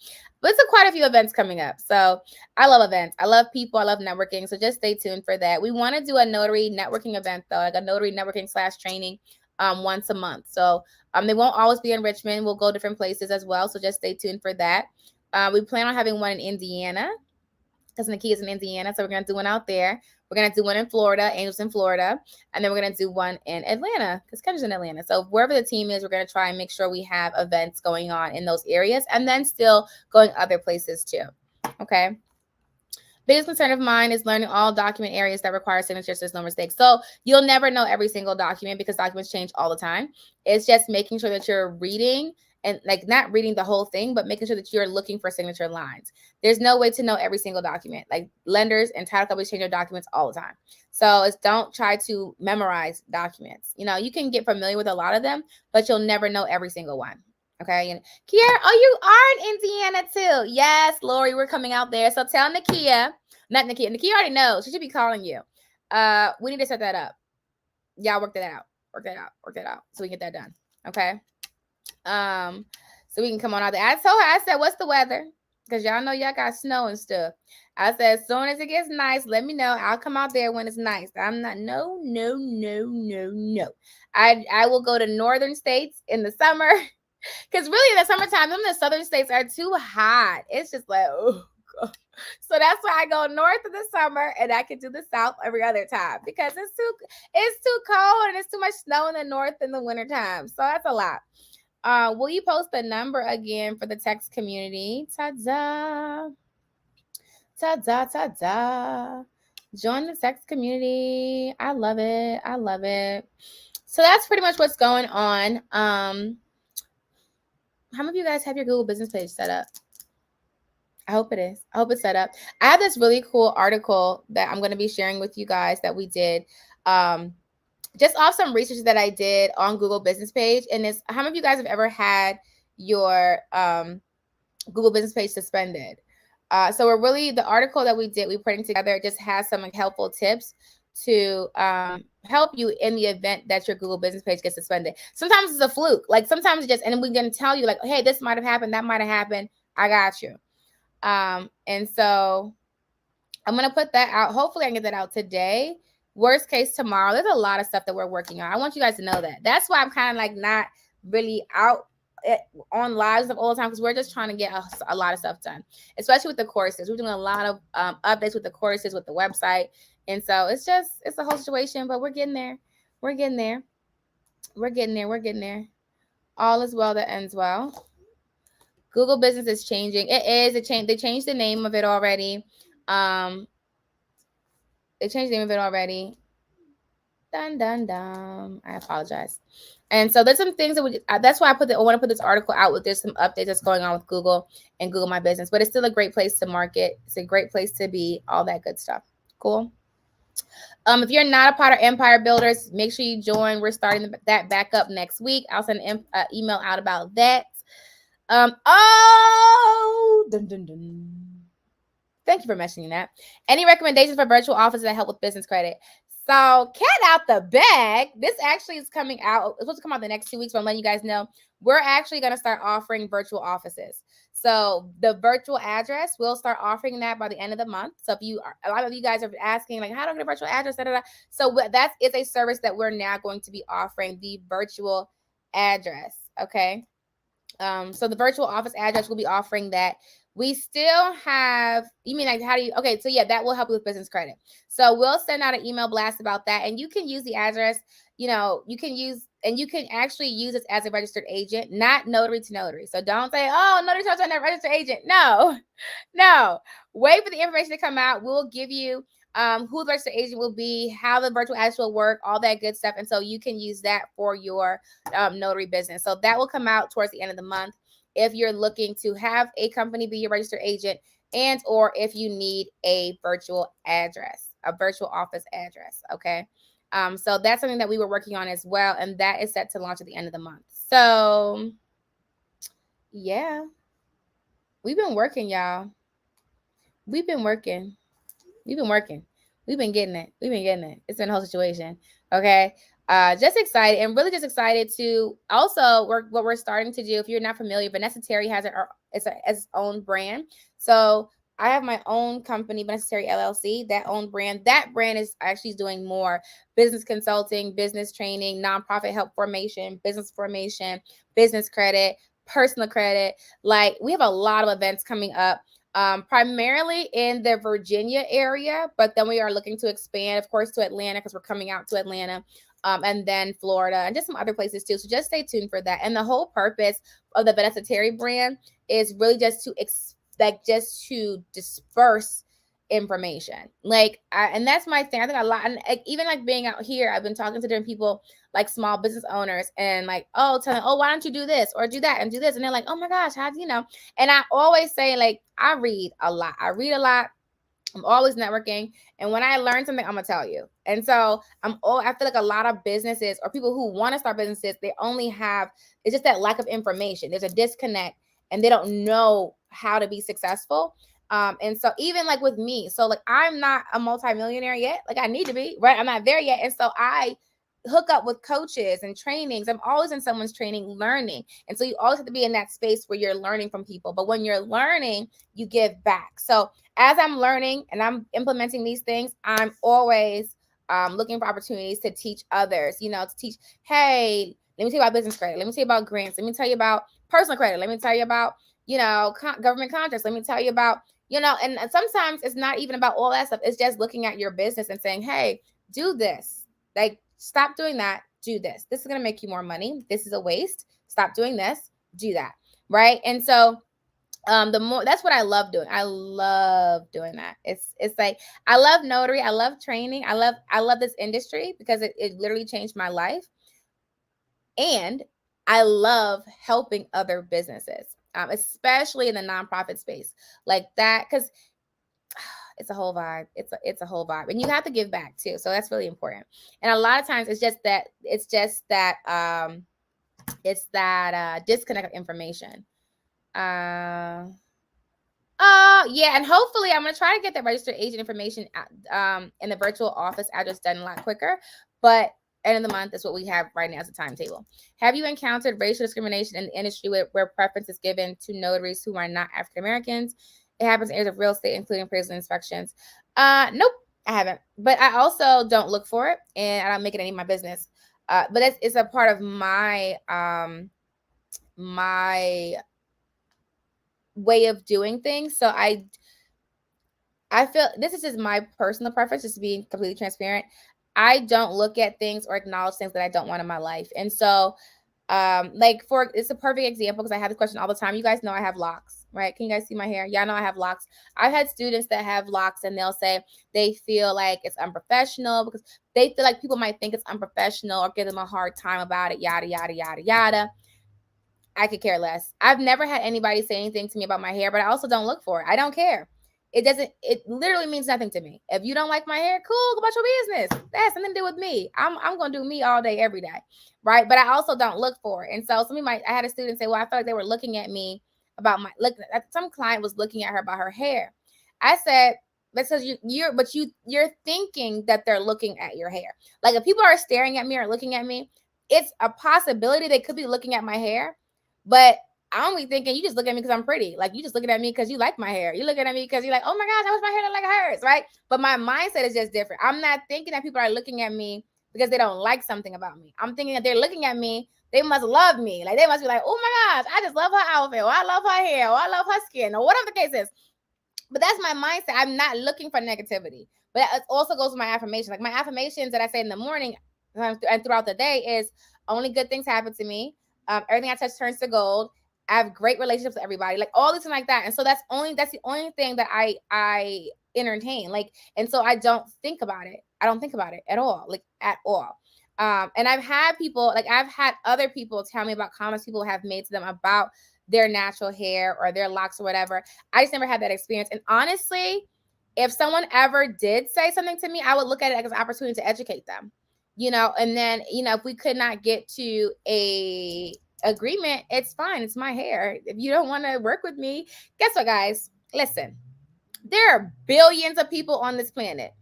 it's quite a few events coming up. So I love events. I love people. I love networking. So just stay tuned for that. We want to do a notary networking event, though, like a notary networking / training once a month. So they won't always be in Richmond. We'll go different places as well. So just stay tuned for that. We plan on having one in Indiana because Nakia is in Indiana. So we're going to do one out there. We're going to do one in Florida, Angels in Florida. And then we're going to do one in Atlanta because Kendra's in Atlanta. So wherever the team is, we're going to try and make sure we have events going on in those areas and then still going other places too. Okay. Biggest concern of mine is learning all document areas that require signatures. There's no mistakes. So you'll never know every single document because documents change all the time. It's just making sure that you're reading and like not reading the whole thing, but making sure that you're looking for signature lines. There's no way to know every single document. Like lenders and title companies change their documents all the time. So don't try to memorize documents. You can get familiar with a lot of them, but you'll never know every single one. Okay. And Kiara, you are in Indiana too. Yes, Lori, we're coming out there. So tell Nakia, not Nakia. Nakia already knows. She should be calling you. We need to set that up. Y'all work that out. Work that out. So we get that done. Okay. So we can come on out there. I said, what's the weather? Because y'all know y'all got snow and stuff. I said, as soon as it gets nice, let me know. I'll come out there when it's nice. I'm not, no. I will go to northern states in the summer. Because really in the summertime, them the southern states are too hot. It's just like, oh God. So that's why I go north in the summer and I can do the south every other time because it's too cold and it's too much snow in the north in the wintertime. So that's a lot. Will you post the number again for the text community? Ta-da. Ta-da, ta-da. Join the text community. I love it. So that's pretty much what's going on. How many of you guys have your Google business page set up? I hope it is. I hope it's set up. I have this really cool article that I'm going to be sharing with you guys that we did. Just off some research that I did on Google Business Page. And it's, how many of you guys have ever had your Google Business Page suspended? So we're really, the article that we did, we putting together, it just has some like helpful tips to help you in the event that your Google Business Page gets suspended. Sometimes it's a fluke. Like sometimes it's just, and we're going to tell you like, hey, this might have happened, that might have happened. I got you. And so I'm going to put that out. Hopefully I can get that out today. Worst case tomorrow. There's a lot of stuff that we're working on. I want you guys to know that. That's why I'm kind of like not really out on lives all the time, because we're just trying to get a lot of stuff done, especially with the courses. We're doing a lot of updates with the courses, with the website. And so it's a whole situation, but we're getting there. We're getting there. We're getting there. We're getting there. All is well that ends well. Google Business is changing. It is. They changed the name of it already. They changed the name of it already. Dun, dun, dun. I apologize. And so there's some things that that's why I want to put this article out with, there's some updates that's going on with Google and Google My Business, but it's still a great place to market. It's a great place to be, all that good stuff. Cool. If you're not a part of Empire Builders, make sure you join. We're starting that back up next week. I'll send an email out about that. Dun, dun, dun. Thank you for mentioning that. Any recommendations for virtual offices that help with business credit? So, cat out the bag. This actually is coming out. It's supposed to come out the next 2 weeks, but I'm letting you guys know. We're actually going to start offering virtual offices. So, the virtual address, we'll start offering that by the end of the month. So, a lot of you guys are asking, like, how do I get a virtual address? Da, da, da. So, that is a service that we're now going to be offering, the virtual address. Okay. So the virtual office address will be offering that. We still have, you mean like, how do you, okay, so yeah, that will help you with business credit. So we'll send out an email blast about that, and you can use the address, you can actually use it as a registered agent, not notary to notary. So don't say, oh, notary to notary, registered agent. No, wait for the information to come out. We'll give you who the registered agent will be, how the virtual address will work, all that good stuff. And so you can use that for your notary business. So that will come out towards the end of the month if you're looking to have a company be your registered agent, and or if you need a virtual address, a virtual office address. Okay. So that's something that we were working on as well, and that is set to launch at the end of the month. So yeah, we've been working, y'all. We've been working. We've been getting it. It's been a whole situation. Okay. Just excited, and really just excited to also work what we're starting to do. If you're not familiar, Vanessa Terry has its own brand. So I have my own company, Vanessa Terry LLC, that brand is actually doing more business consulting, business training, nonprofit help formation, business credit, personal credit. Like, we have a lot of events coming up. Primarily in the Virginia area, but then we are looking to expand, of course, to Atlanta, because we're coming out to Atlanta, and then Florida, and just some other places too. So just stay tuned for that. And the whole purpose of the Vanessa Terry brand is really just to disperse information. And that's my thing. I think a lot, and even like being out here, I've been talking to different people, like small business owners, and like, telling, why don't you do this or do that and do this? And they're like, oh my gosh, how do you know? And I always say, like, I read a lot. I'm always networking. And when I learn something, I'm going to tell you. And so I feel like a lot of businesses or people who want to start businesses, it's just that lack of information. There's a disconnect, and they don't know how to be successful. And so even like with me, so like, I'm not a multimillionaire yet. Like, I need to be, right? I'm not there yet. And so I hook up with coaches and trainings. I'm always in someone's training, learning. And so you always have to be in that space where you're learning from people. But when you're learning, you give back. So as I'm learning and I'm implementing these things, I'm always looking for opportunities to teach others, to teach, hey, let me tell you about business credit. Let me tell you about grants. Let me tell you about personal credit. Let me tell you about, government contracts. Let me tell you about, and sometimes it's not even about all that stuff. It's just looking at your business and saying, hey, do this. Like, stop doing that. Do this. This is going to make you more money. This is a waste. Stop doing this. Do that. Right. And so that's what I love doing. I love doing that. It's like, I love notary. I love training. I love this industry because it literally changed my life. And I love helping other businesses. especially in the nonprofit space like that, because it's a whole vibe. It's a whole vibe, and you have to give back too. So that's really important. And a lot of times, it's that disconnect of information. Uh, yeah, and hopefully I'm gonna try to get the registered agent information in the virtual office address done a lot quicker. But end of the month is what we have right now as a timetable. Have you encountered racial discrimination in the industry where preference is given to notaries who are not African Americans? It happens in areas of real estate, including appraisal inspections. Nope, I haven't. But I also don't look for it, and I don't make it any of my business. But it's a part of my way of doing things. So I feel this is just my personal preference, just being completely transparent. I don't look at things or acknowledge things that I don't want in my life. And so, it's a perfect example because I have this question all the time. You guys know I have locks, right? Can you guys see my hair? Y'all know I have locks. I've had students that have locks and they'll say they feel like it's unprofessional because they feel like people might think it's unprofessional or give them a hard time about it, yada, yada, yada, yada. I could care less. I've never had anybody say anything to me about my hair, but I also don't look for it. I don't care. It literally means nothing to me. If you don't like my hair, cool, go about your business. That has something to do with me. I'm gonna do me all day, every day. Right. But I also don't look for it. And so I had a student say, well, I felt like they were looking at me about some client was looking at her about her hair. I said, because you're thinking that they're looking at your hair. Like if people are staring at me or looking at me, it's a possibility they could be looking at my hair. But I don't be thinking you just look at me because I'm pretty. Like you just looking at me because you like my hair. You're looking at me because you're like, oh my gosh, I wish my hair looked like hers, right? But my mindset is just different. I'm not thinking that people are looking at me because they don't like something about me. I'm thinking that they're looking at me, they must love me. Like they must be like, oh my gosh, I just love her outfit, or I love her hair, or I love her skin, or whatever the case is. But that's my mindset. I'm not looking for negativity. But it also goes with my affirmation. Like my affirmations that I say in the morning and throughout the day is only good things happen to me. Everything I touch turns to gold. I have great relationships with everybody, like all this and like that. And so that's the only thing that I entertain. Like, and so I don't think about it. I don't think about it at all, like at all. And I've had other people tell me about comments people have made to them about their natural hair or their locks or whatever. I just never had that experience. And honestly, if someone ever did say something to me, I would look at it as an opportunity to educate them. And then, if we could not get to a agreement, it's fine. It's my hair. If you don't want to work with me, guess what, guys? Listen, there are billions of people on this planet.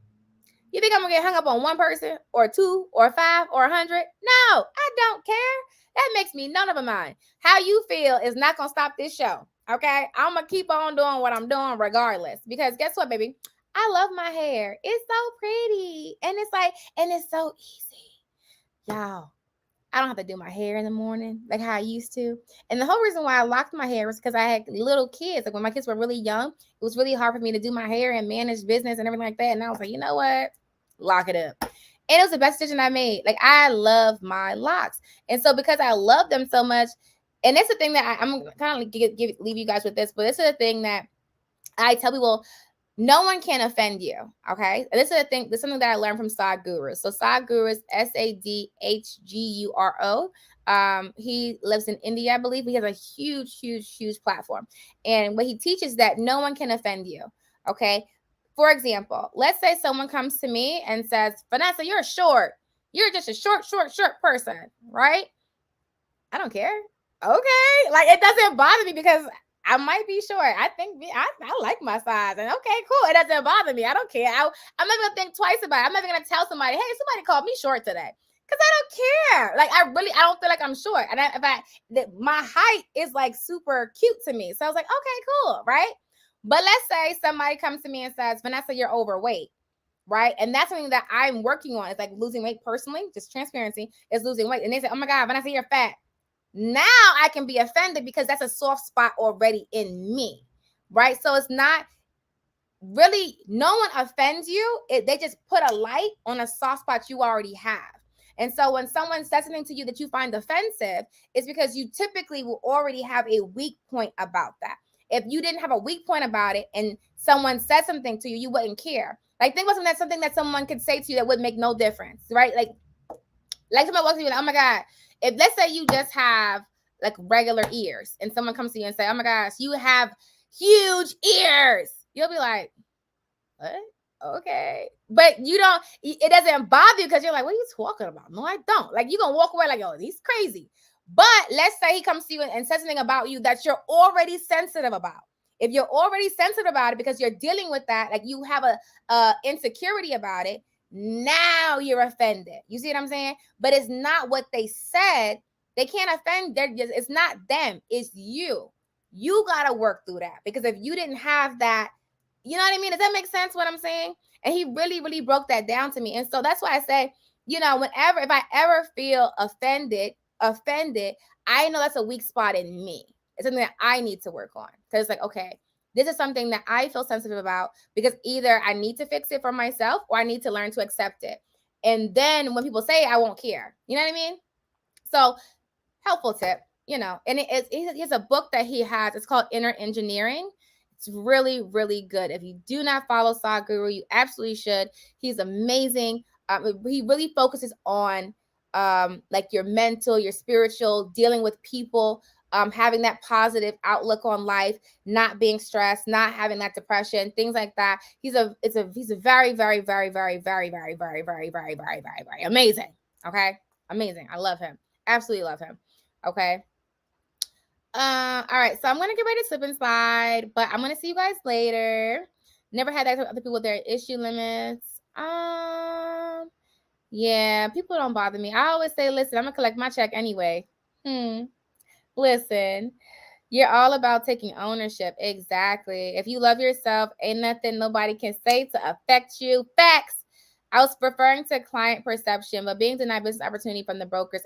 You think I'm gonna get hung up on one person or two or five or 100? No, I don't care. That makes me none of a mind. How you feel is not gonna stop this show. Okay, I'm gonna keep on doing what I'm doing regardless. Because guess what, baby? I love my hair. It's so pretty, and it's so easy, y'all. I don't have to do my hair in the morning like how I used to. And the whole reason why I locked my hair was because I had little kids. Like when my kids were really young, it was really hard for me to do my hair and manage business and everything like that. And I was like, you know what? Lock it up. And it was the best decision I made. Like I love my locks. And so because I love them so much, and it's the thing that I'm kind of leave you guys with this, but this is the thing that I tell people, no one can offend you. Okay. And this is the thing. This is something that I learned from Sadhguru. So Sadhguru is Sadhguru. He lives in India, I believe. He has a huge, huge, huge platform. And what he teaches that no one can offend you. Okay. For example, let's say someone comes to me and says, Vanessa, you're short. You're just a short person, right? I don't care. Okay. Like it doesn't bother me because I might be short. I think I like my size. And okay, cool. It doesn't bother me. I don't care. I'm not going to think twice about it. I'm not even going to tell somebody, hey, somebody called me short today. Because I don't care. Like I don't feel like I'm short. And my height is like super cute to me. So I was like, okay, cool. Right. But let's say somebody comes to me and says, Vanessa, you're overweight. Right. And that's something that I'm working on. It's like losing weight personally, just transparency is losing weight. And they say, oh my God, Vanessa, you're fat. Now I can be offended because that's a soft spot already in me, right? So it's not really, no one offends you. They just put a light on a soft spot you already have. And so when someone says something to you that you find offensive, it's because you typically will already have a weak point about that. If you didn't have a weak point about it and someone said something to you, you wouldn't care. Like think about something that someone could say to you that would make no difference, right? Like somebody walks to you like, oh my God, if let's say you just have like regular ears, and someone comes to you and say, oh my gosh, you have huge ears, you'll be like, what? Okay. But you don't, it doesn't bother you because you're like, what are you talking about? No, I don't. Like, you're going to walk away like, oh, he's crazy. But let's say he comes to you and says something about you that you're already sensitive about. If you're already sensitive about it because you're dealing with that, like you have a insecurity about it, now you're offended. You see what I'm saying? But it's not what they said. They can't offend. It's not them. It's you. You got to work through that, because if you didn't have that, you know what I mean? Does that make sense what I'm saying? And he really, really broke that down to me. And so that's why I say, if I ever feel offended, I know that's a weak spot in me. It's something that I need to work on. Because it's like, okay, this is something that I feel sensitive about, because either I need to fix it for myself or I need to learn to accept it. And then when people say it, I won't care. You know what I mean? So, helpful tip, and he has a book that he has. It's called Inner Engineering. It's really, really good. If you do not follow Sadhguru, you absolutely should. He's amazing. He really focuses on like your mental, your spiritual, dealing with people, having that positive outlook on life, not being stressed, not having that depression, things like that. He's a very, very, very, very, very, very, very, very, very, very, very, very amazing. Okay, amazing. I love him. Absolutely love him. Okay. All right, so I'm gonna get ready to slip and slide, but I'm gonna see you guys later. Never had that with other people with their issue limits. Yeah, people don't bother me. I always say, listen, I'm gonna collect my check anyway. Listen, you're all about taking ownership. Exactly. If you love yourself, ain't nothing nobody can say to affect you. Facts. I was referring to client perception, but being denied business opportunity from the brokers.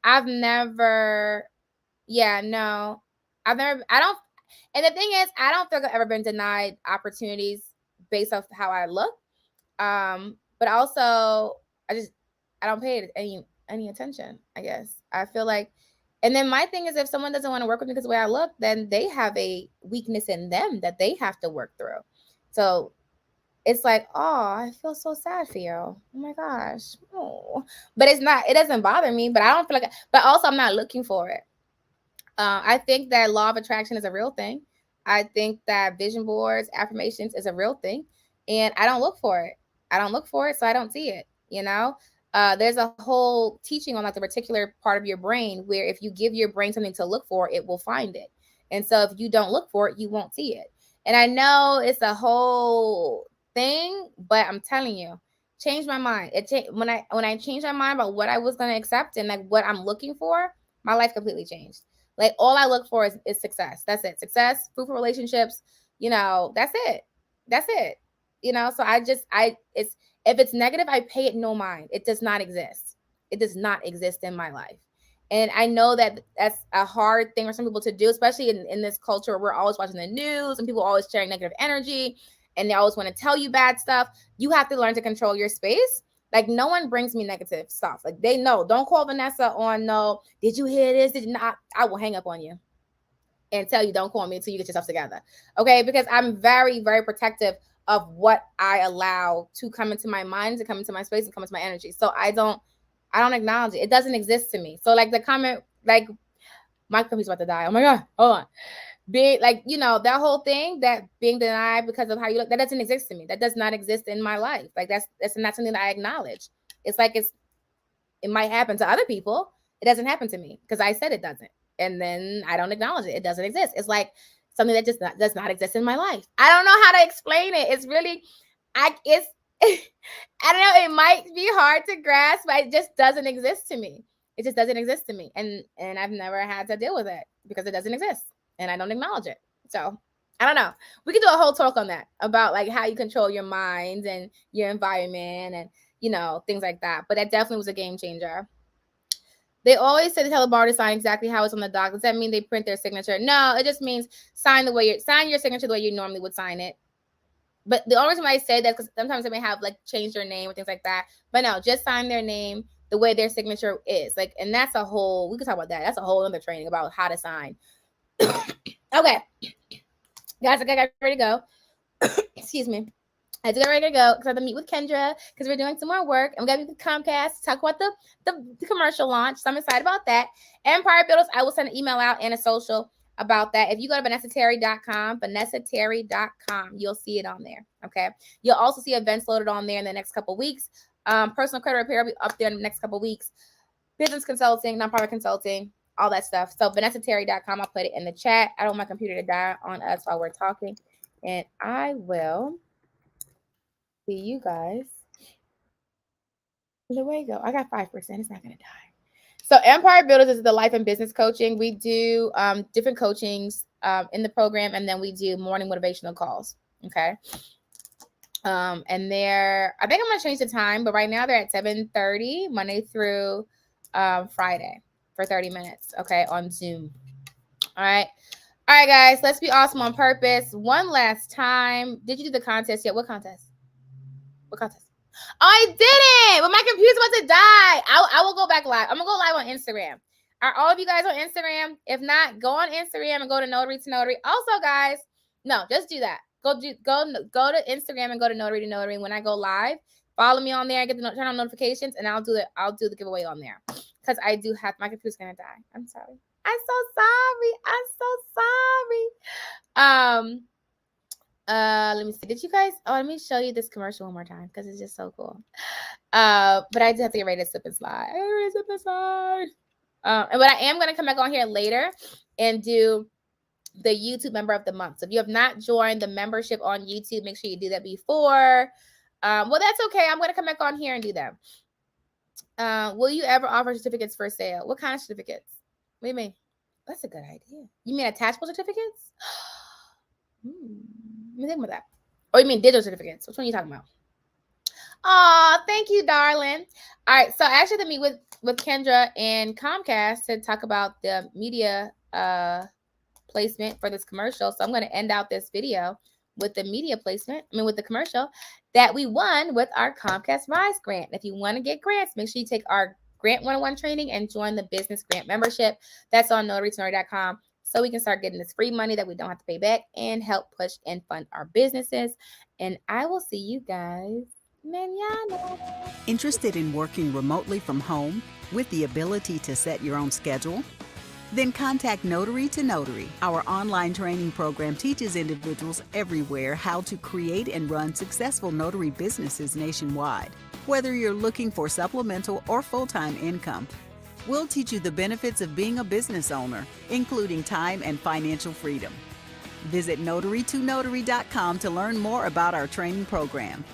I've never, yeah, no, I don't, and the thing is, I don't think I've ever been denied opportunities based off how I look. But also, I don't pay it any attention, I guess. I feel like, and then my thing is, if someone doesn't want to work with me because of the way I look, then they have a weakness in them that they have to work through. So it's like, oh, I feel so sad for you. Oh my gosh. Oh. But it doesn't bother me, but I don't feel like, but also I'm not looking for it. I think that law of attraction is a real thing. I think that vision boards, affirmations is a real thing. And I don't look for it. I don't look for it, so I don't see it. There's a whole teaching on like the particular part of your brain where if you give your brain something to look for, it will find it. And so if you don't look for it, you won't see it. And I know it's a whole thing, but I'm telling you, change my mind. When I changed my mind about what I was going to accept and like what I'm looking for, my life completely changed. Like all I look for is success. That's it. Success, fruitful relationships, that's it. That's it. So it's, if it's negative, I pay it no mind. It does not exist. It does not exist in my life. And I know that that's a hard thing for some people to do, especially in this culture where we're always watching the news and people are always sharing negative energy and they always want to tell you bad stuff. You have to learn to control your space. Like no one brings me negative stuff. Like they know. Don't call Vanessa on no. Did you hear this? Did you not? I will hang up on you and tell you don't call me until you get yourself together. Okay? Because I'm very, very protective of what I allow to come into my mind, to come into my space, and come into my energy. So I don't acknowledge it. It doesn't exist to me. So like the comment, like my computer's about to die. Oh my God, hold on. Being like, that whole thing, that being denied because of how you look, that doesn't exist to me. That does not exist in my life. Like that's not something that I acknowledge. It's like it might happen to other people. It doesn't happen to me because I said it doesn't. And then I don't acknowledge it. It doesn't exist. It's like something that just does not exist in my life. I don't know how to explain it. It's really, I don't know. It might be hard to grasp, but it just doesn't exist to me. It just doesn't exist to me. And I've never had to deal with it because it doesn't exist and I don't acknowledge it. So I don't know. We could do a whole talk on that about like how you control your mind and your environment and, things like that. But that definitely was a game changer. They always say to tell the bar to sign exactly how it's on the doc. Does that mean they print their signature? No, it just means sign your signature the way you normally would sign it. But the only reason why I say that, because sometimes they may have like changed their name or things like that. But no, just sign their name the way their signature is. Like, and that's we can talk about that. That's a whole other training about how to sign. Okay. Guys, I got ready to go. Excuse me. I do get ready to go because I have to meet with Kendra because we're doing some more work. And we got to meet with Comcast to talk about the commercial launch. So I'm excited about that. Empire Builders, I will send an email out and a social about that. If you go to vanessaterry.com, you'll see it on there. Okay. You'll also see events loaded on there in the next couple of weeks. Personal credit repair will be up there in the next couple of weeks. Business consulting, nonprofit consulting, all that stuff. So vanessaterry.com, I'll put it in the chat. I don't want my computer to die on us while we're talking. And I will see you guys. Where'd it go? I got 5%. It's not going to die. So Empire Builders is the life and business coaching. We do different coachings in the program, and then we do morning motivational calls. Okay. And they're, I think I'm going to change the time, but right now they're at 7:30 Monday through Friday for 30 minutes. Okay. On Zoom. All right. All right, guys, let's be awesome on purpose. One last time. Did you do the contest yet? What contest? What contest? Oh, I didn't. But my computer's about to die. I will go back live. I'm gonna go live on Instagram. Are all of you guys on Instagram? If not, go on Instagram and go to Notary to Notary. Also, guys, no, just do that. Go to Instagram and go to Notary to Notary. When I go live, follow me on there. Get turn on notifications, and I'll do the giveaway on there because I do have my computer's gonna die. I'm sorry. I'm so sorry. Let me see. Did you guys? Oh, let me show you this commercial one more time because it's just so cool. But I do have to get ready to slip and slide. But I am gonna come back on here later and do the YouTube member of the month. So if you have not joined the membership on YouTube, make sure you do that before. Well, that's okay. I'm gonna come back on here and do that. Will you ever offer certificates for sale? What kind of certificates? What do you mean? That's a good idea. You mean attachable certificates? Let me think about that. Or you mean digital certificates? Which one are you talking about? Oh, thank you, darling. All right. So I actually had to meet with Kendra and Comcast to talk about the media placement for this commercial. So I'm going to end out this video with the media placement. With the commercial that we won with our Comcast Rise grant. If you want to get grants, make sure you take our Grant 101 training and join the business grant membership. That's on notarytonory.com. So we can start getting this free money that we don't have to pay back and help push and fund our businesses. And I will see you guys mañana. Interested in working remotely from home with the ability to set your own schedule? Then contact Notary to Notary. Our online training program teaches individuals everywhere how to create and run successful notary businesses nationwide. Whether you're looking for supplemental or full-time income, we'll teach you the benefits of being a business owner, including time and financial freedom. Visit notarytonotary.com to learn more about our training program.